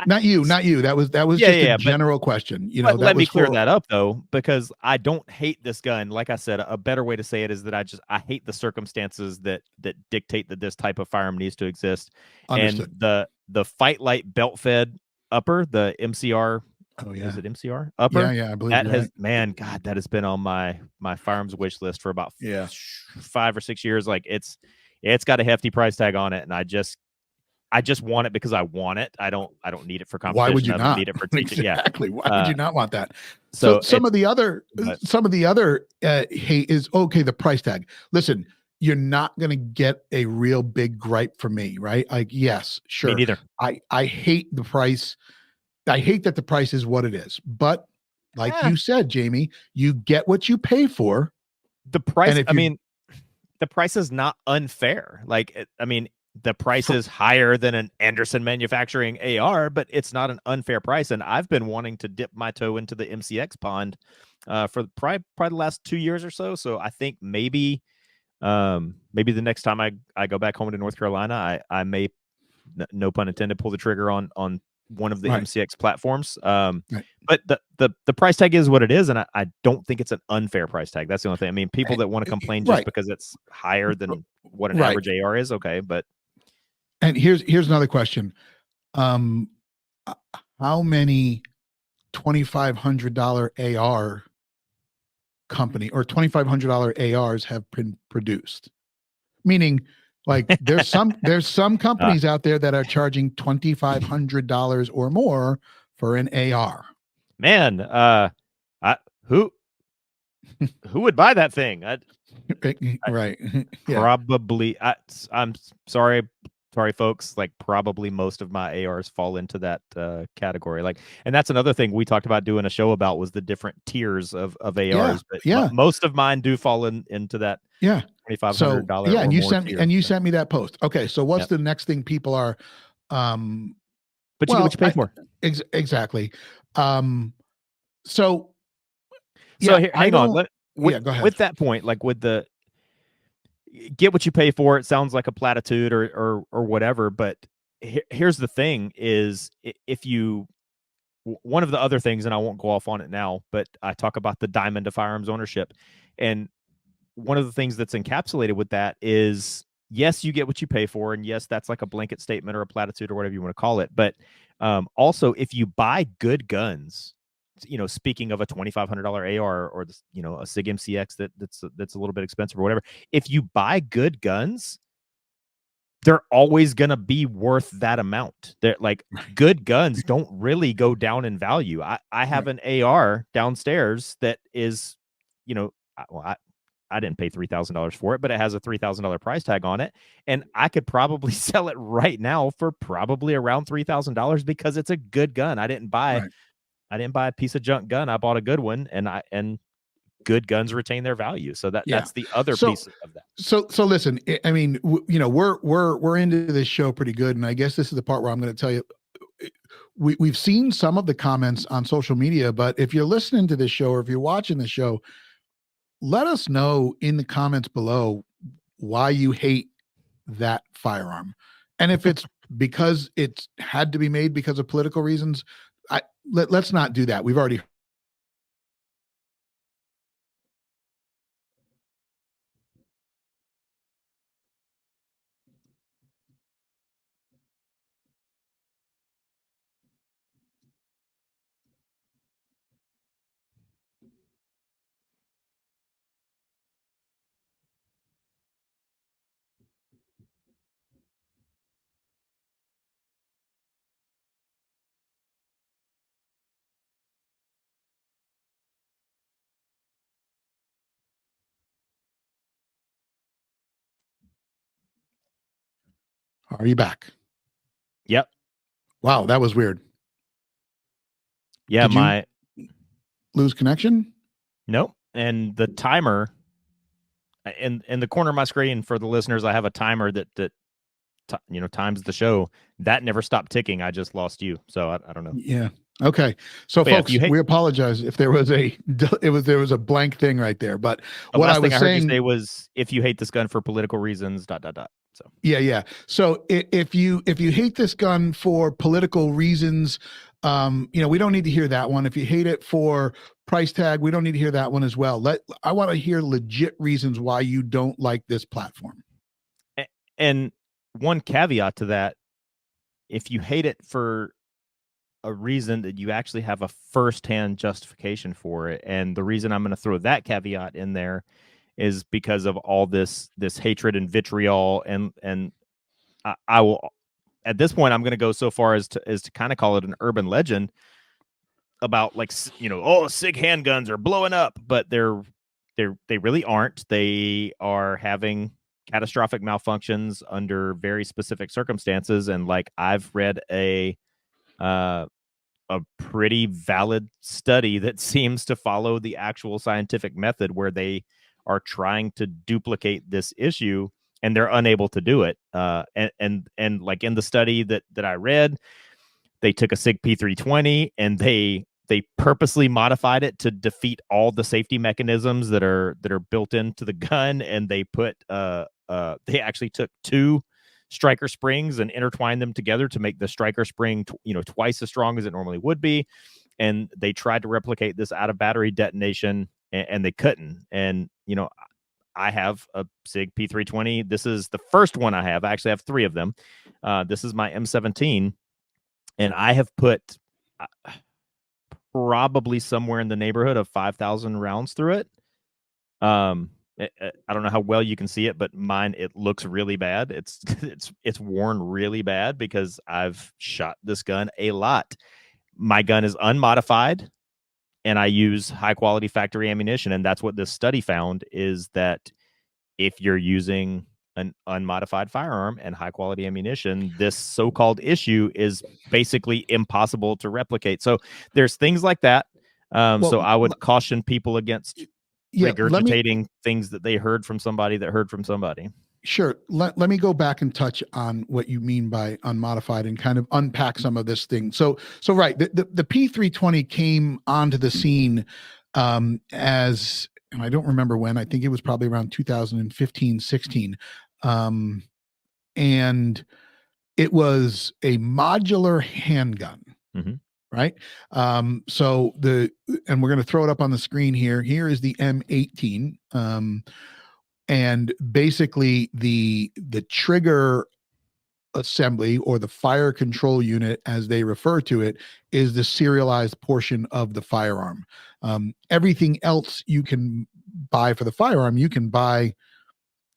Not you. That was just a general question. You know, let me clear that up though, because I don't hate this gun. Like I said, a better way to say it is that I hate the circumstances that dictate that this type of firearm needs to exist. Understood. And the Fight Light belt fed upper, the MCR. Oh yeah, is it MCR upper? Yeah, I believe that has. Right. Man, God, that has been on my firearms wish list for about 5 or 6 years. Like it's got a hefty price tag on it, and I just want it because I want it. I don't need it for competition. Why would you not? Need it for teaching. Exactly. Yeah. Why would you not want that? So some of the other hate is, okay, the price tag. Listen, you're not going to get a real big gripe from me, right? Like, yes, Me sure. neither. I hate the price. I hate that the price is what it is. But like Eh, you said, Jamie, you get what you pay for. the price, And if I you mean, the price is not unfair. I mean, the price for, is higher than an Anderson Manufacturing AR, but it's not an unfair price. And I've been wanting to dip my toe into the MCX pond for probably the last 2 years or so. So I think maybe the next time I go back home to North Carolina, I may, no pun intended, pull the trigger on one of the right, MCX platforms. right. But the price tag is what it is, and I don't think it's an unfair price tag. That's the only thing. I mean, people that want to complain just Right, because it's higher than what an right. average AR is, okay. But And here's another question. Um, how many $2,500 AR company or $2,500 ARs have been produced? Meaning, like there's some uh, companies out there that are charging $2,500 or more for an AR. man, I, who would buy that thing? I Right. Yeah. probably. I'm sorry, folks. Like, probably most of my ARs fall into that category. Like, and that's another thing we talked about doing a show about, was the different tiers of Yeah. ARs. But Yeah. most of mine do fall into that Yeah. $2,500 So yeah, or and you more sent me tier. and you So, sent me that post. Okay, so what's yep. the next thing people are um But you get what well, you pay for. exactly. Um so So yeah, here, I hang on. don't yeah, go ahead. With that point, like with the get what you pay for, it sounds like a platitude or whatever. But here's the thing: is if you one of the other things, and I won't go off on it now, but I talk about the diamond of firearms ownership, and one of the things that's encapsulated with that is, yes, you get what you pay for, and yes, that's like a blanket statement or a platitude or whatever you want to call it. But also, if you buy good guns, speaking of a $2,500 AR or a SIG MCX that's a little bit expensive or whatever, if you buy good guns, they're always going to be worth that amount. They're like, good guns don't really go down in value. I have Right. an AR downstairs that is, I didn't pay $3,000 for it, but it has a $3,000 price tag on it. And I could probably sell it right now for probably around $3,000 because it's a good gun. I didn't buy Right. a piece of junk gun. I bought a good one, and good guns retain their value. So Yeah. that's the other So piece of that. so listen, I mean, we're into this show pretty good, and I guess this is the part where I'm going to tell you we've seen some of the comments on social media, but if you're listening to this show or if you're watching the show, let us know in the comments below why you hate that firearm. And if it's because it's had to be made because of political reasons, let's not do that. We've already are you back? Yep. Wow, that was weird. Yeah. Did you lose connection? Nope. And the timer in the corner of my screen, for the listeners, I have a timer that times the show. That never stopped ticking. I just lost you. So I don't know. Yeah. Okay. So But yeah, if folks, you hate we apologize if there was a blank thing right there. But the what I last thing was I heard you saying, say was, if you hate this gun for political reasons, ... So yeah, yeah. So if you hate this gun for political reasons, we don't need to hear that one. If you hate it for price tag, we don't need to hear that one as well. I want to hear legit reasons why you don't like this platform. and one caveat to that, if you hate it for a reason that you actually have a firsthand justification for it, and the reason I'm going to throw that caveat in there is because of all this hatred and vitriol, and I will, at this point, I'm going to go so far as to kind of call it an urban legend about, like, oh, SIG handguns are blowing up, but they really aren't. They are having catastrophic malfunctions under very specific circumstances. And like I've read a pretty valid study that seems to follow the actual scientific method where they are trying to duplicate this issue and they're unable to do it. And like in the study that I read, they took a SIG P320 and they purposely modified it to defeat all the safety mechanisms that are built into the gun, and they put they actually took two striker springs and intertwined them together to make the striker spring twice as strong as it normally would be, and they tried to replicate this out of battery detonation, and they couldn't. And I have a SIG P320. This is the first one I have. I actually have three of them. This is my M17, and I have put probably somewhere in the neighborhood of 5,000 rounds through it. I don't know how well you can see it, but mine, it looks really bad. It's worn really bad because I've shot this gun a lot. My gun is unmodified, and I use high quality factory ammunition. And that's what this study found, is that if you're using an unmodified firearm and high quality ammunition, this so-called issue is basically impossible to replicate. So there's things like that. So I would caution people against regurgitating things that they heard from somebody that heard from somebody. Sure. Let me go back and touch on what you mean by unmodified and kind of unpack some of this thing. So right. The P320 came onto the scene as, and I don't remember when, I think it was probably around 2015, 16. And it was a modular handgun. Mm-hmm. Right. And we're going to throw it up on the screen here. Here is the M18. And basically the trigger assembly, or the fire control unit, as they refer to it, is the serialized portion of the firearm. Everything else you can buy for the firearm, you can buy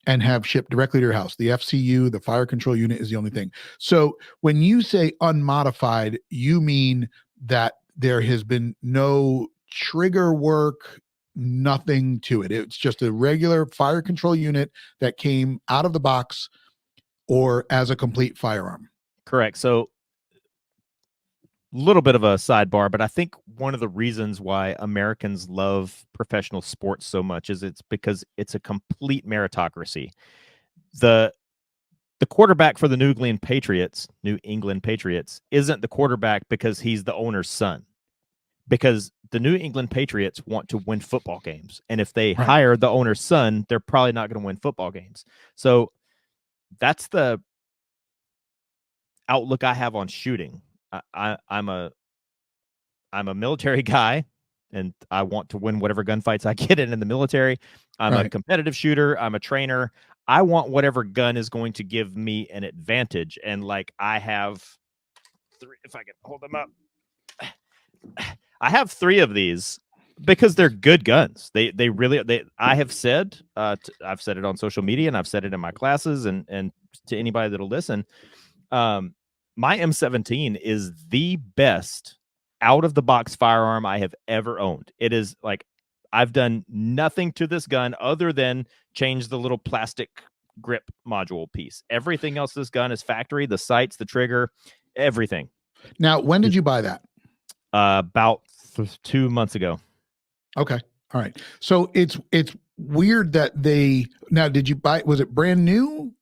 and have shipped directly to your house. The FCU, the fire control unit, is the only thing. So when you say unmodified, you mean that there has been no trigger work, nothing to it. It's just a regular fire control unit that came out of the box or as a complete firearm. Correct. So a little bit of a sidebar, but I think one of the reasons why Americans love professional sports so much is it's because it's a complete meritocracy. The quarterback for the New England Patriots isn't the quarterback because he's the owner's son, because the New England Patriots want to win football games. And if they hire the owner's son, they're probably not going to win football games. So that's the outlook I have on shooting. I'm a military guy, and I want to win whatever gunfights I get in the military. I'm a competitive shooter. I'm a trainer. I want whatever gun is going to give me an advantage. And like, I have three, if I can hold them up. I have three of these because they're good guns. I have said, I've said it on social media, and I've said it in my classes, and to anybody that'll listen. My M17 is the best out of the box firearm I have ever owned. It is like, I've done nothing to this gun other than change the little plastic grip module piece. Everything else, this gun is factory, the sights, the trigger, everything. Now, when did you buy that? About 2 months ago. Okay. All right. So it's weird that did you buy, was it brand new?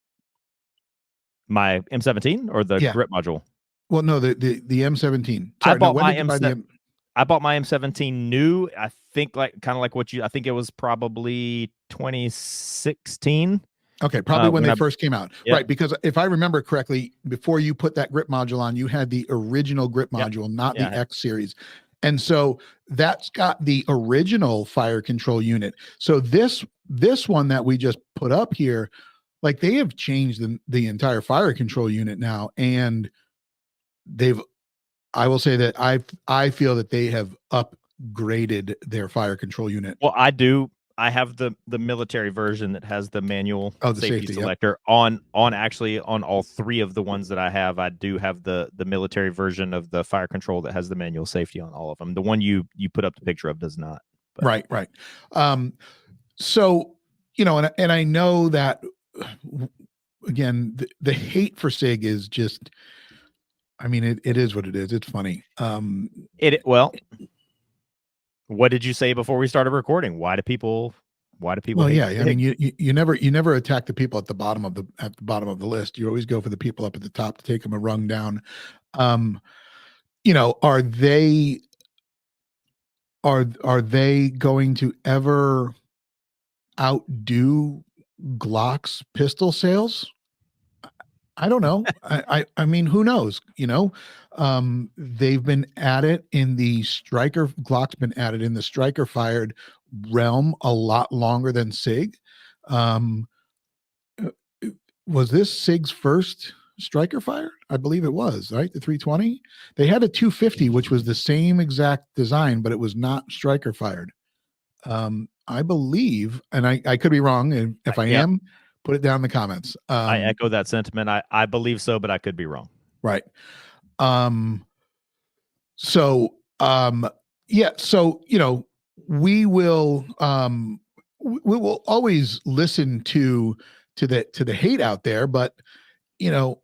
My M17 or the grip module? Well, no, the M17. Sorry, I bought my M17 new. I think kind of like I think it was probably 2016. Okay, probably when they first came out. Yep. Right, because if I remember correctly, before you put that grip module on, you had the original grip module, not the X series. And so that's got the original fire control unit. So this one that we just put up here, like, they have changed the entire fire control unit now, and I will say that I feel that they have upgraded their fire control unit. Well, I have the military version that has the manual safety selector. Yep. On all three of the ones that I have. I do have the military version of the fire control that has the manual safety on all of them. The one you put up the picture of does not. But. Right. So, and I know that again, the hate for SIG is just, I mean, it is what it is. It's funny. Well, what did you say before we started recording? Why do people Well, hate yeah, I mean, SIG? you never attack the people at the bottom of the list. You always go for the people up at the top to take them a rung down. Um, are they going to ever outdo Glock's pistol sales? I don't know. I mean, who knows? They've been at it in the striker. Glock's been at it in the striker fired realm a lot longer than SIG. Um, uh, was this SIG's first striker fire? I believe it was, right? The 320. They had a 250, which was the same exact design, but it was not striker fired. I believe, and I could be wrong, and if I Yep, am, put it down in the comments. I echo that sentiment. I believe so, but I could be wrong. Right. Um, so yeah, so we will we will always listen to the hate out there, but you know,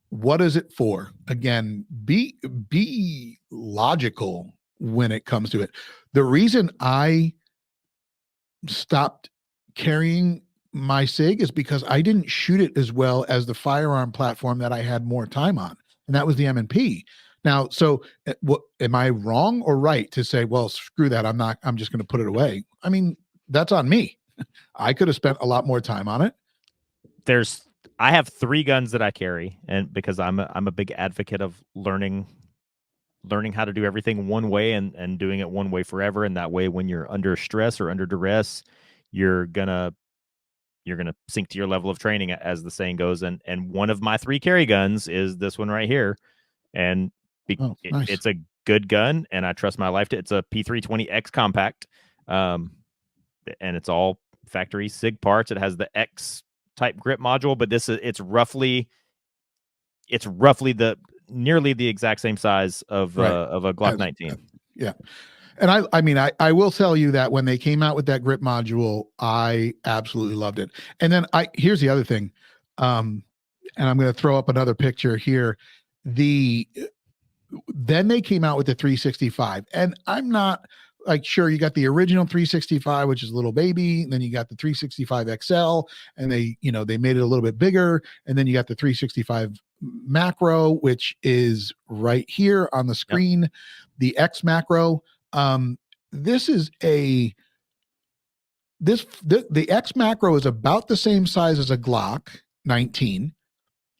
what is it for? Again, be logical when it comes to it. The reason I stopped carrying my SIG is because I didn't shoot it as well as the firearm platform that I had more time on, and that was the M&P. Now, so what am I wrong or right to say, well, screw that, I'm just going to put it away? I mean, that's on me. I could have spent a lot more time on it. I have 3 guns that I carry, and because I'm a big advocate of learning how to do everything one way and doing it one way forever, and that way when you're under stress or under duress, you're gonna sink to your level of training, as the saying goes. And one of my 3 carry guns is this one right here, and Oh, nice. it's a good gun, and I trust my life to. It's a P320X compact, and it's all factory SIG parts. It has the X type grip module, but it's roughly the nearly the exact same size of Right. a Glock 19. Yeah. And I mean, I will tell you that when they came out with that grip module, I absolutely loved it. And then here's the other thing. And I'm going to throw up another picture here. Then they came out with the 365, and I'm not like, sure, you got the original 365, which is a little baby, and then you got the 365 XL, and they made it a little bit bigger, and then you got the 365 macro, which is right here on the screen. Yep. The X macro. This is the X macro is about the same size as a Glock 19,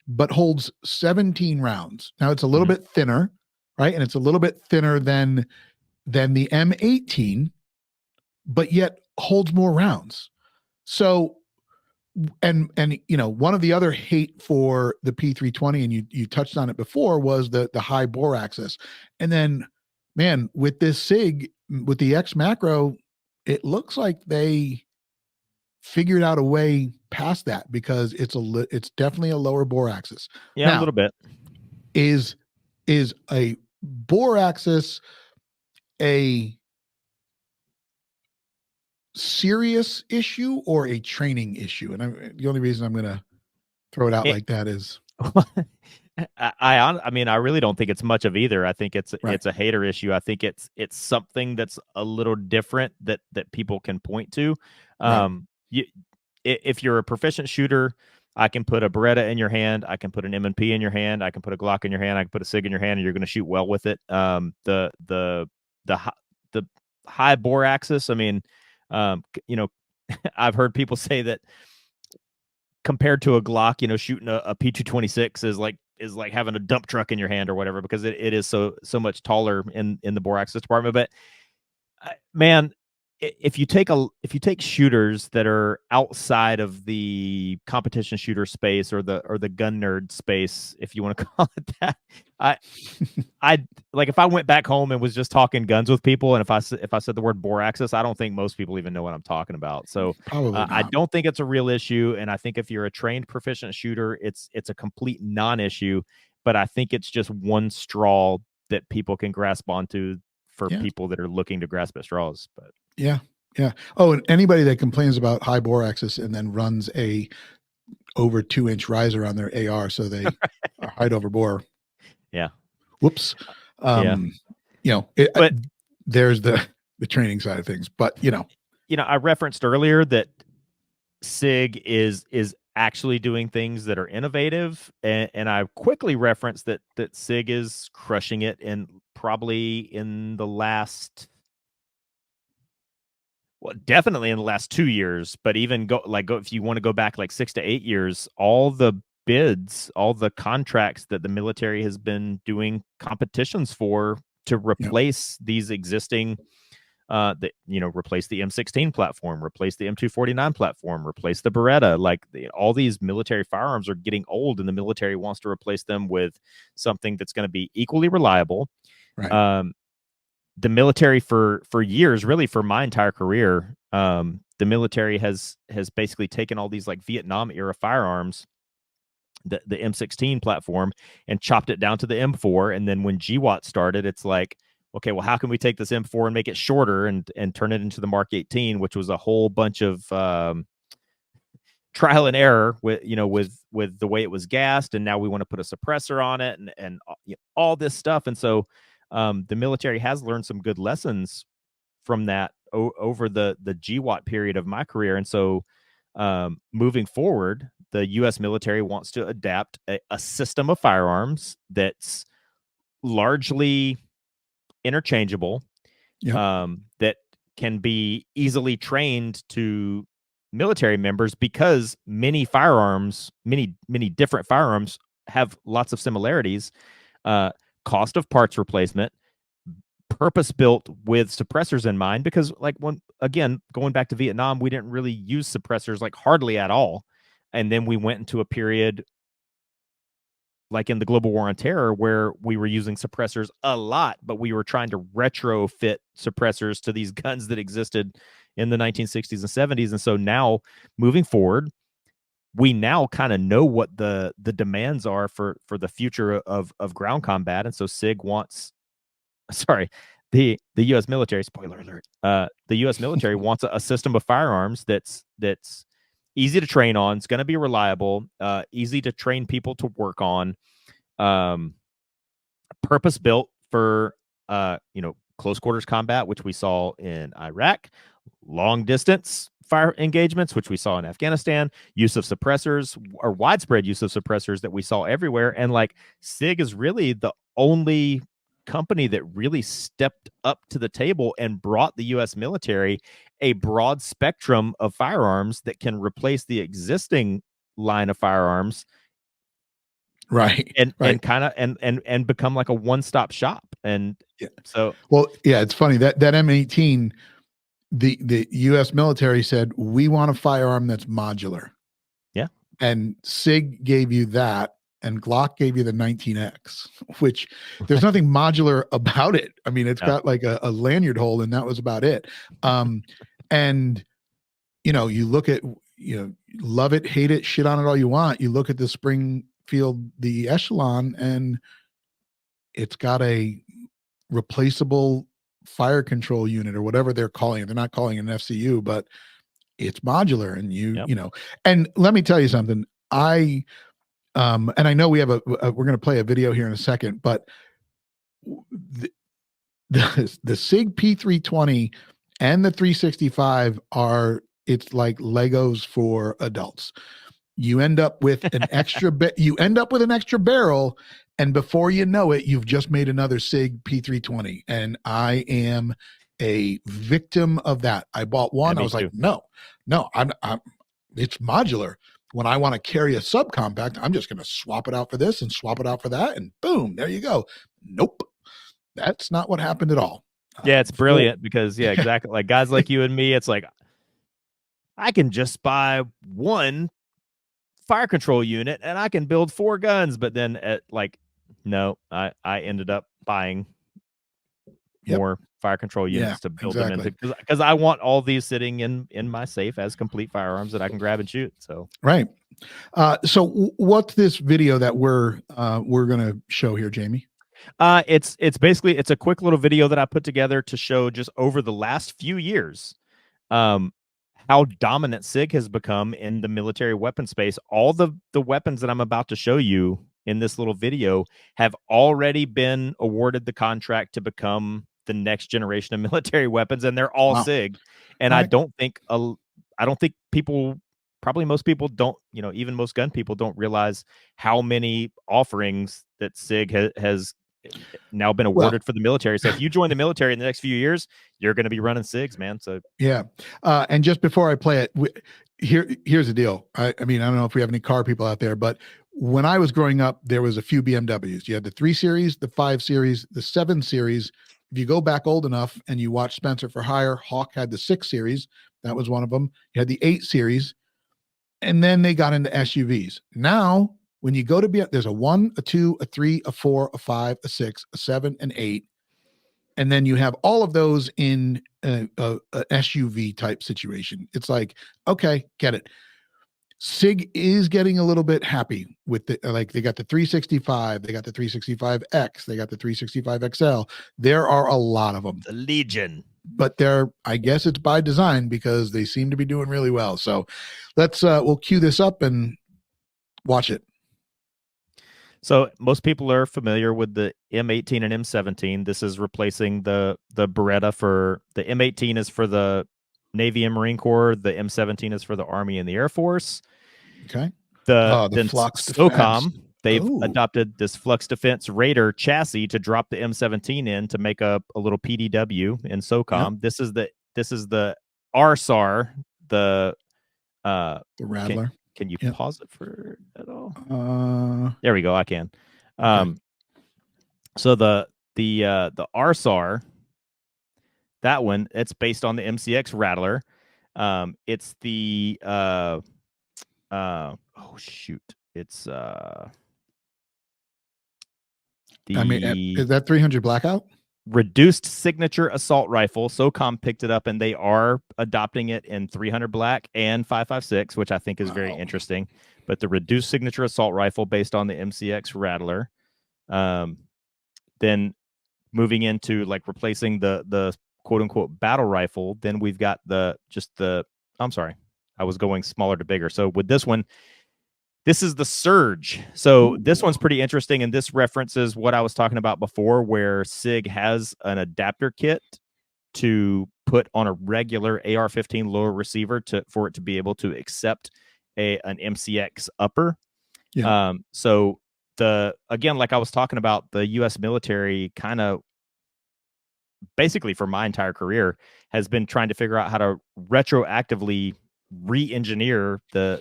but holds 17 rounds. Now it's a little bit thinner, right? And it's a little bit thinner than the M18, but yet holds more rounds. So, and one of the other hate for the P320, and you touched on it before, was the high bore axis. And then, man, with this SIG, with the X macro, it looks like they figured out a way past that, because it's definitely a lower bore axis. Yeah, now, a little bit. Is a bore axis a serious issue or a training issue? And the only reason I'm going to throw it out like that is I mean, I really don't think it's much of either. I think it's a hater issue. I think it's something that's a little different that people can point to. If you're a proficient shooter, I can put a Beretta in your hand, I can put an M&P in your hand, I can put a Glock in your hand, I can put a SIG in your hand, and you're going to shoot well with it. The high bore axis, I mean, I've heard people say that compared to a Glock, shooting a P226 is like having a dump truck in your hand or whatever, because it is so much taller in the bore axis department. But man, if you take shooters that are outside of the competition shooter space or the gun nerd space, if you want to call it that, I like, if I went back home and was just talking guns with people, and if I said the word bore axis, I don't think most people even know what I'm talking about. So I don't think it's a real issue, and I think if you're a trained proficient shooter, it's a complete non-issue. But I think it's just one straw that people can grasp onto for people that are looking to grasp at straws. But yeah. Oh, and anybody that complains about high bore axis and then runs a over 2-inch riser on their AR, so they are height over bore. Yeah. Whoops. Yeah. You know, But there's the training side of things, but you know, I referenced earlier that SIG is actually doing things that are innovative, and I quickly referenced that SIG is crushing it, and probably in the last, well, definitely in the last 2 years, but even go if you want to go back like 6 to 8 years, all the bids, all the contracts that the military has been doing competitions for to replace these existing replace the M16 platform, replace the M249 platform, replace the Beretta. Like all these military firearms are getting old, and the military wants to replace them with something that's going to be equally reliable. right. The military for years, really for my entire career, the military has basically taken all these like Vietnam era firearms, the M16 platform, and chopped it down to the M4. And then when GWAT started, it's like, okay, well, how can we take this M4 and make it shorter and turn it into the Mark 18, which was a whole bunch of trial and error with the way it was gassed, and now we want to put a suppressor on it, and all this stuff. And so the military has learned some good lessons from that over the GWAT period of my career. And so moving forward, the U.S. military wants to adapt a system of firearms that's largely interchangeable, that can be easily trained to military members, because many different firearms have lots of similarities. Cost of parts replacement, purpose built with suppressors in mind, because like going back to Vietnam, we didn't really use suppressors like hardly at all. And then we went into a period like in the global war on terror where we were using suppressors a lot, but we were trying to retrofit suppressors to these guns that existed in the 1960s and 70s. And so now moving forward, we now kind of know what the demands are for the future of ground combat. And so SIG wants, sorry, the U.S. military, spoiler alert, the U.S. military wants a system of firearms that's easy to train on. It's going to be reliable, easy to train people to work on, purpose built for close quarters combat, which we saw in Iraq, long distance fire engagements, which we saw in Afghanistan, use of suppressors, or widespread use of suppressors that we saw everywhere. And like SIG is really the only company that really stepped up to the table and brought the U.S. military a broad spectrum of firearms that can replace the existing line of firearms, Right. and kind of and become like a one-stop shop. And so, well, yeah, it's funny that M18, the U.S. military said, we want a firearm that's modular. Yeah. And SIG gave you that, and Glock gave you the 19X, which there's nothing modular about it. I mean, it's got like a lanyard hole, and that was about it. And you look at, love it, hate it, shit on it all you want. You look at the Springfield, the Echelon, and it's got a replaceable fire control unit or whatever they're calling it. They're not calling it an FCU, but it's modular. And and let me tell you something. And I know we have we're going to play a video here in a second, but the SIG P320 and the 365 it's like Legos for adults. You end up with an extra barrel, and before you know it, you've just made another SIG P320. And I am a victim of that. I bought one. I was like, no, I'm it's modular. When I want to carry a subcompact, I'm just going to swap it out for this and swap it out for that, and boom, there you go. Nope, that's not what happened at all. Yeah, it's brilliant because exactly. Like guys like you and me, it's like I can just buy one fire control unit and I can build 4 guns. But then no, I ended up buying more fire control units to build them into, because I want all these sitting in my safe as complete firearms that I can grab and shoot. So right. So what's this video that we're gonna show here, Jamie? It's basically, it's a quick little video that I put together to show just over the last few years how dominant SIG has become in the military weapon space. All the weapons that I'm about to show you in this little video have already been awarded the contract to become the next generation of military weapons, and they're all Wow. SIG. And All I right. don't think people, probably most people don't, even most gun people don't realize how many offerings that SIG has now been Well, awarded for the military. So if you join the military in the next few years, you're going to be running SIGs, man. So yeah. And just before I play it, here's the deal. I mean, I don't know if we have any car people out there, but when I was growing up, there was a few BMWs. You had the 3 Series, the 5 Series, the 7 Series. If you go back old enough and you watch Spencer for Hire, Hawk had the 6 Series. That was one of them. You had the 8 Series, and then they got into SUVs. Now, when you go to be, there's a 1, a 2, a 3, a 4, a 5, a 6, a 7, and 8. And then you have all of those in a SUV type situation. It's like, okay, get it. SIG is getting a little bit happy with the, like, they got the 365, they got the 365X, they got the 365XL. There are a lot of them, the Legion. but I guess it's by design because they seem to be doing really well. So we'll cue this up and watch it. So most people are familiar with the M18 and M17. This is replacing the Beretta. For the M18 is for the Navy and Marine Corps. The M17 is for the Army and the Air Force. Okay. Then Flux SOCOM, defense. they've adopted this Flux Defense Raider chassis to drop the M17 in to make a little PDW in SOCOM. Yep. This is the RSAR, the Rattler. Can you pause it for at all? There we go. I can. Okay. So the RSAR, that one, it's based on the MCX Rattler. It's the oh shoot, it's the I mean, is that 300 Blackout? reduced signature assault rifle. SOCOM picked it up and they are adopting it in 300 Black and 5.56, which I think is very interesting. But the reduced signature assault rifle based on the MCX Rattler. Then moving into like replacing the quote unquote battle rifle, then we've got I'm sorry, I was going smaller to bigger. So with this one, this is the Surge. So this one's pretty interesting, and this references what I was talking about before, where SIG has an adapter kit to put on a regular AR-15 lower receiver for it to be able to accept an MCX upper. Yeah. So again, like I was talking about, the U.S. military kind of basically for my entire career has been trying to figure out how to retroactively re-engineer the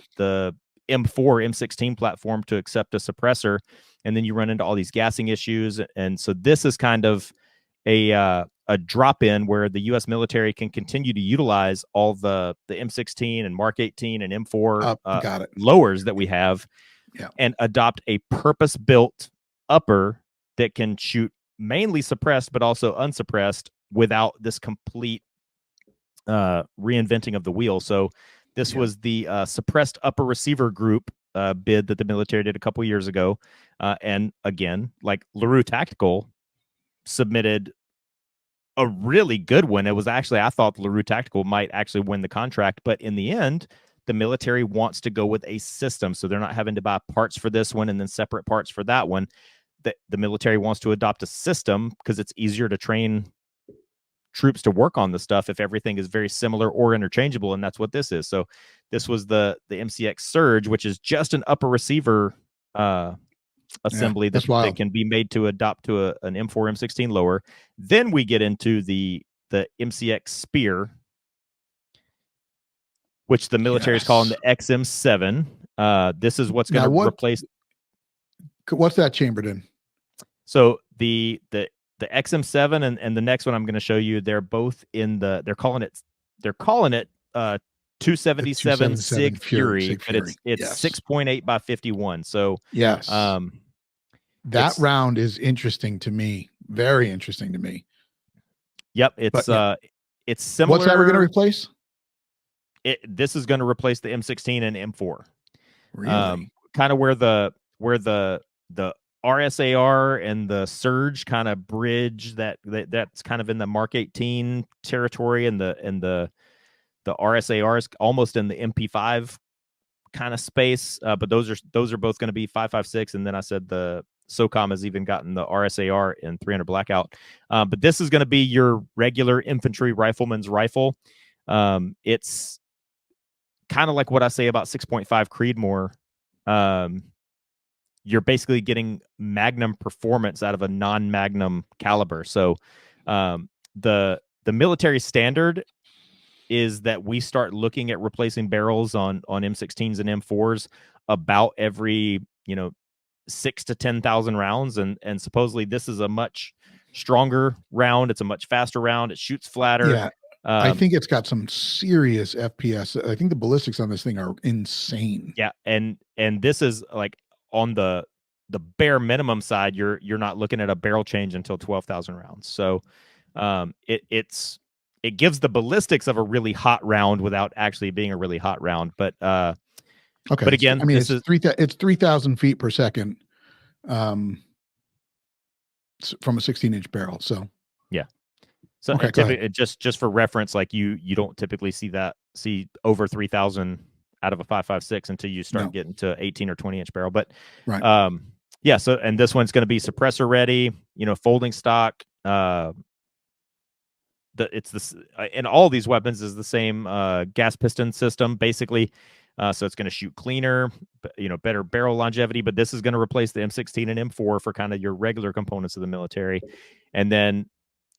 M4 M16 platform to accept a suppressor, and then you run into all these gassing issues. And so this is kind of a drop in where the U.S. military can continue to utilize all the M16 and Mark 18 and M4 got it. lowers that we have, and adopt a purpose built upper that can shoot mainly suppressed but also unsuppressed without this complete reinventing of the wheel. So this was the suppressed upper receiver group bid that the military did a couple years ago. And again, like LaRue Tactical submitted a really good one. It was actually, I thought LaRue Tactical might actually win the contract, but in the end, the military wants to go with a system. So they're not having to buy parts for this one and then separate parts for that one. The military wants to adopt a system because it's easier to train troops to work on the stuff if everything is very similar or interchangeable, and that's what this is. So this was the MCX Surge, which is just an upper receiver assembly that can be made to adopt to an M4 M16 lower. Then we get into the MCX Spear, which the military is calling the XM7. This is what's going to replace. What's that chambered in? So the XM7 and the next one I'm going to show you, they're both in they're calling it 277 SIG Fury, but it's 6.8 by 51. So that round is interesting to me, very interesting to me. Yep, it's similar. What's that we're going to replace? This is going to replace the M16 and M4. Really? Kind of where the RSAR and the Surge kind of bridge that's kind of in the Mark 18 territory, and the the RSAR is almost in the MP5 kind of space, but those are both going to be 5.56, and then I said the SOCOM has even gotten the RSAR in 300 blackout. But this is going to be your regular infantry rifleman's rifle. It's kind of like what I say about 6.5 Creedmoor. You're basically getting Magnum performance out of a non-Magnum caliber. So the military standard is that we start looking at replacing barrels on M16s and M4s about every 6,000 to 10,000 rounds, and supposedly this is a much stronger round. It's a much faster round. It shoots flatter. Yeah. I think it's got some serious FPS. I think the ballistics on this thing are insane. Yeah, and this is like on the bare minimum side. You're not looking at a barrel change until 12,000 rounds. So it gives the ballistics of a really hot round without actually being a really hot round. But okay, but again, I mean, it's 3,000 feet per second from a 16-inch barrel. So yeah. So okay, typically, just for reference, like you don't typically see over 3,000 out of a 5.56 until you start getting to 18 or 20-inch barrel. But right. Yeah. So, and this one's going to be suppressor ready, folding stock. It's this, and all these weapons is the same gas piston system, basically. So it's going to shoot cleaner, better barrel longevity. But this is going to replace the M16 and M4 for kind of your regular components of the military. And then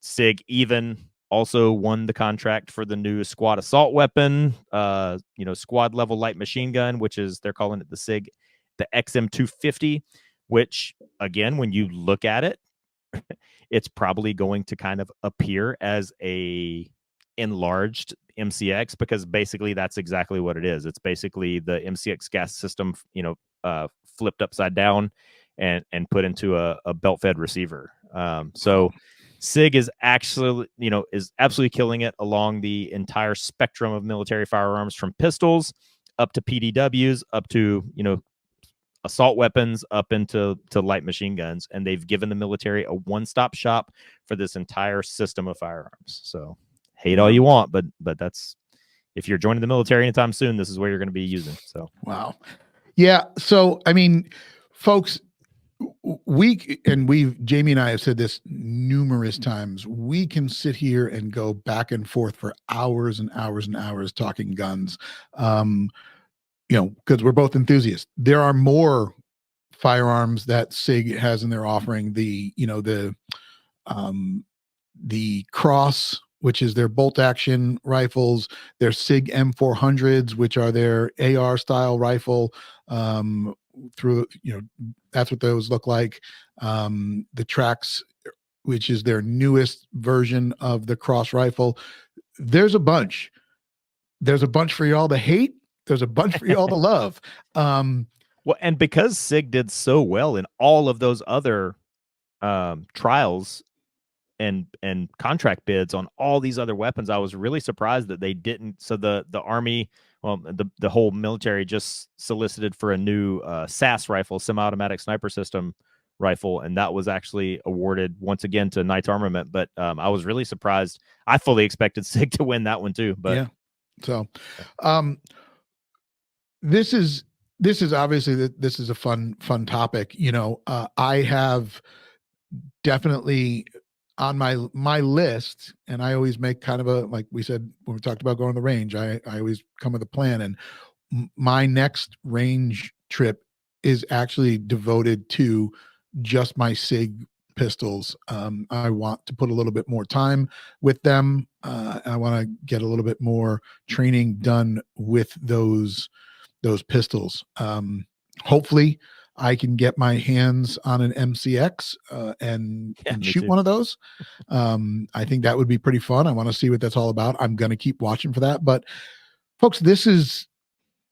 SIG even also won the contract for the new squad assault weapon, squad level light machine gun, which is, they're calling it the XM250, which again, when you look at it, it's probably going to kind of appear as a enlarged MCX, because basically that's exactly what it is. It's basically the MCX gas system, flipped upside down and put into a belt fed receiver. So SIG is actually, is absolutely killing it along the entire spectrum of military firearms, from pistols up to PDWs, up to, assault weapons, up into light machine guns. And they've given the military a one-stop shop for this entire system of firearms. So hate all you want, but that's, if you're joining the military anytime soon, this is where you're going to be using. So wow. Yeah. So I mean, folks, Jamie and I have said this numerous times. We can sit here and go back and forth for hours and hours and hours talking guns. Because we're both enthusiasts. There are more firearms that SIG has in their offering. The Cross, which is their bolt action rifles, their SIG M400s, which are their AR style rifle. That's what those look like. The Trax, which is their newest version of the Cross rifle. There's a bunch for y'all to hate. There's a bunch for y'all to love. Well, and because SIG did so well in all of those other trials and contract bids on all these other weapons, I was really surprised that they didn't. So the Army, well, the whole military just solicited for a new SAS rifle, semi-automatic sniper system rifle, and that was actually awarded once again to Knights Armament. But I was really surprised. I fully expected SIG to win that one too. But yeah. So this is obviously, this is a fun topic. I have definitely on my list, and I always make kind of like we said when we talked about going to the range, I always come with a plan, and my next range trip is actually devoted to just my SIG pistols. I want to put a little bit more time with them. I want to get a little bit more training done with those pistols. Hopefully I can get my hands on an MCX and shoot one of those. I think that would be pretty fun. I want to see what that's all about. I'm going to keep watching for that. But folks, this is,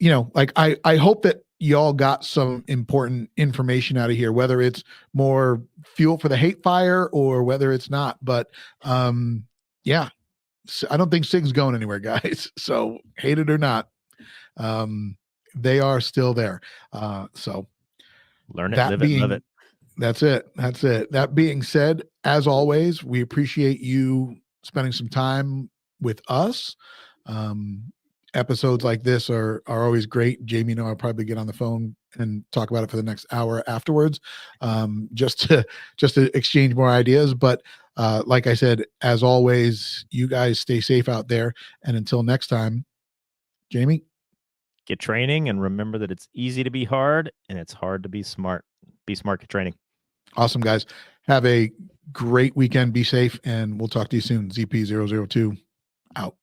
I hope that y'all got some important information out of here, whether it's more fuel for the hate fire or whether it's not. But yeah, so I don't think SIG's going anywhere, guys. So hate it or not, they are still there. So learn it, live it, love it. That's it. That being said, as always, we appreciate you spending some time with us. Episodes like this are always great. Jamie and I'll probably get on the phone and talk about it for the next hour afterwards, just to exchange more ideas. But like I said, as always, you guys stay safe out there. And until next time, Jamie, Get training and remember that it's easy to be hard and it's hard to be smart. Be smart, get training. awesome guys. Have a great weekend. Be safe, and we'll talk to you soon. ZP002 out.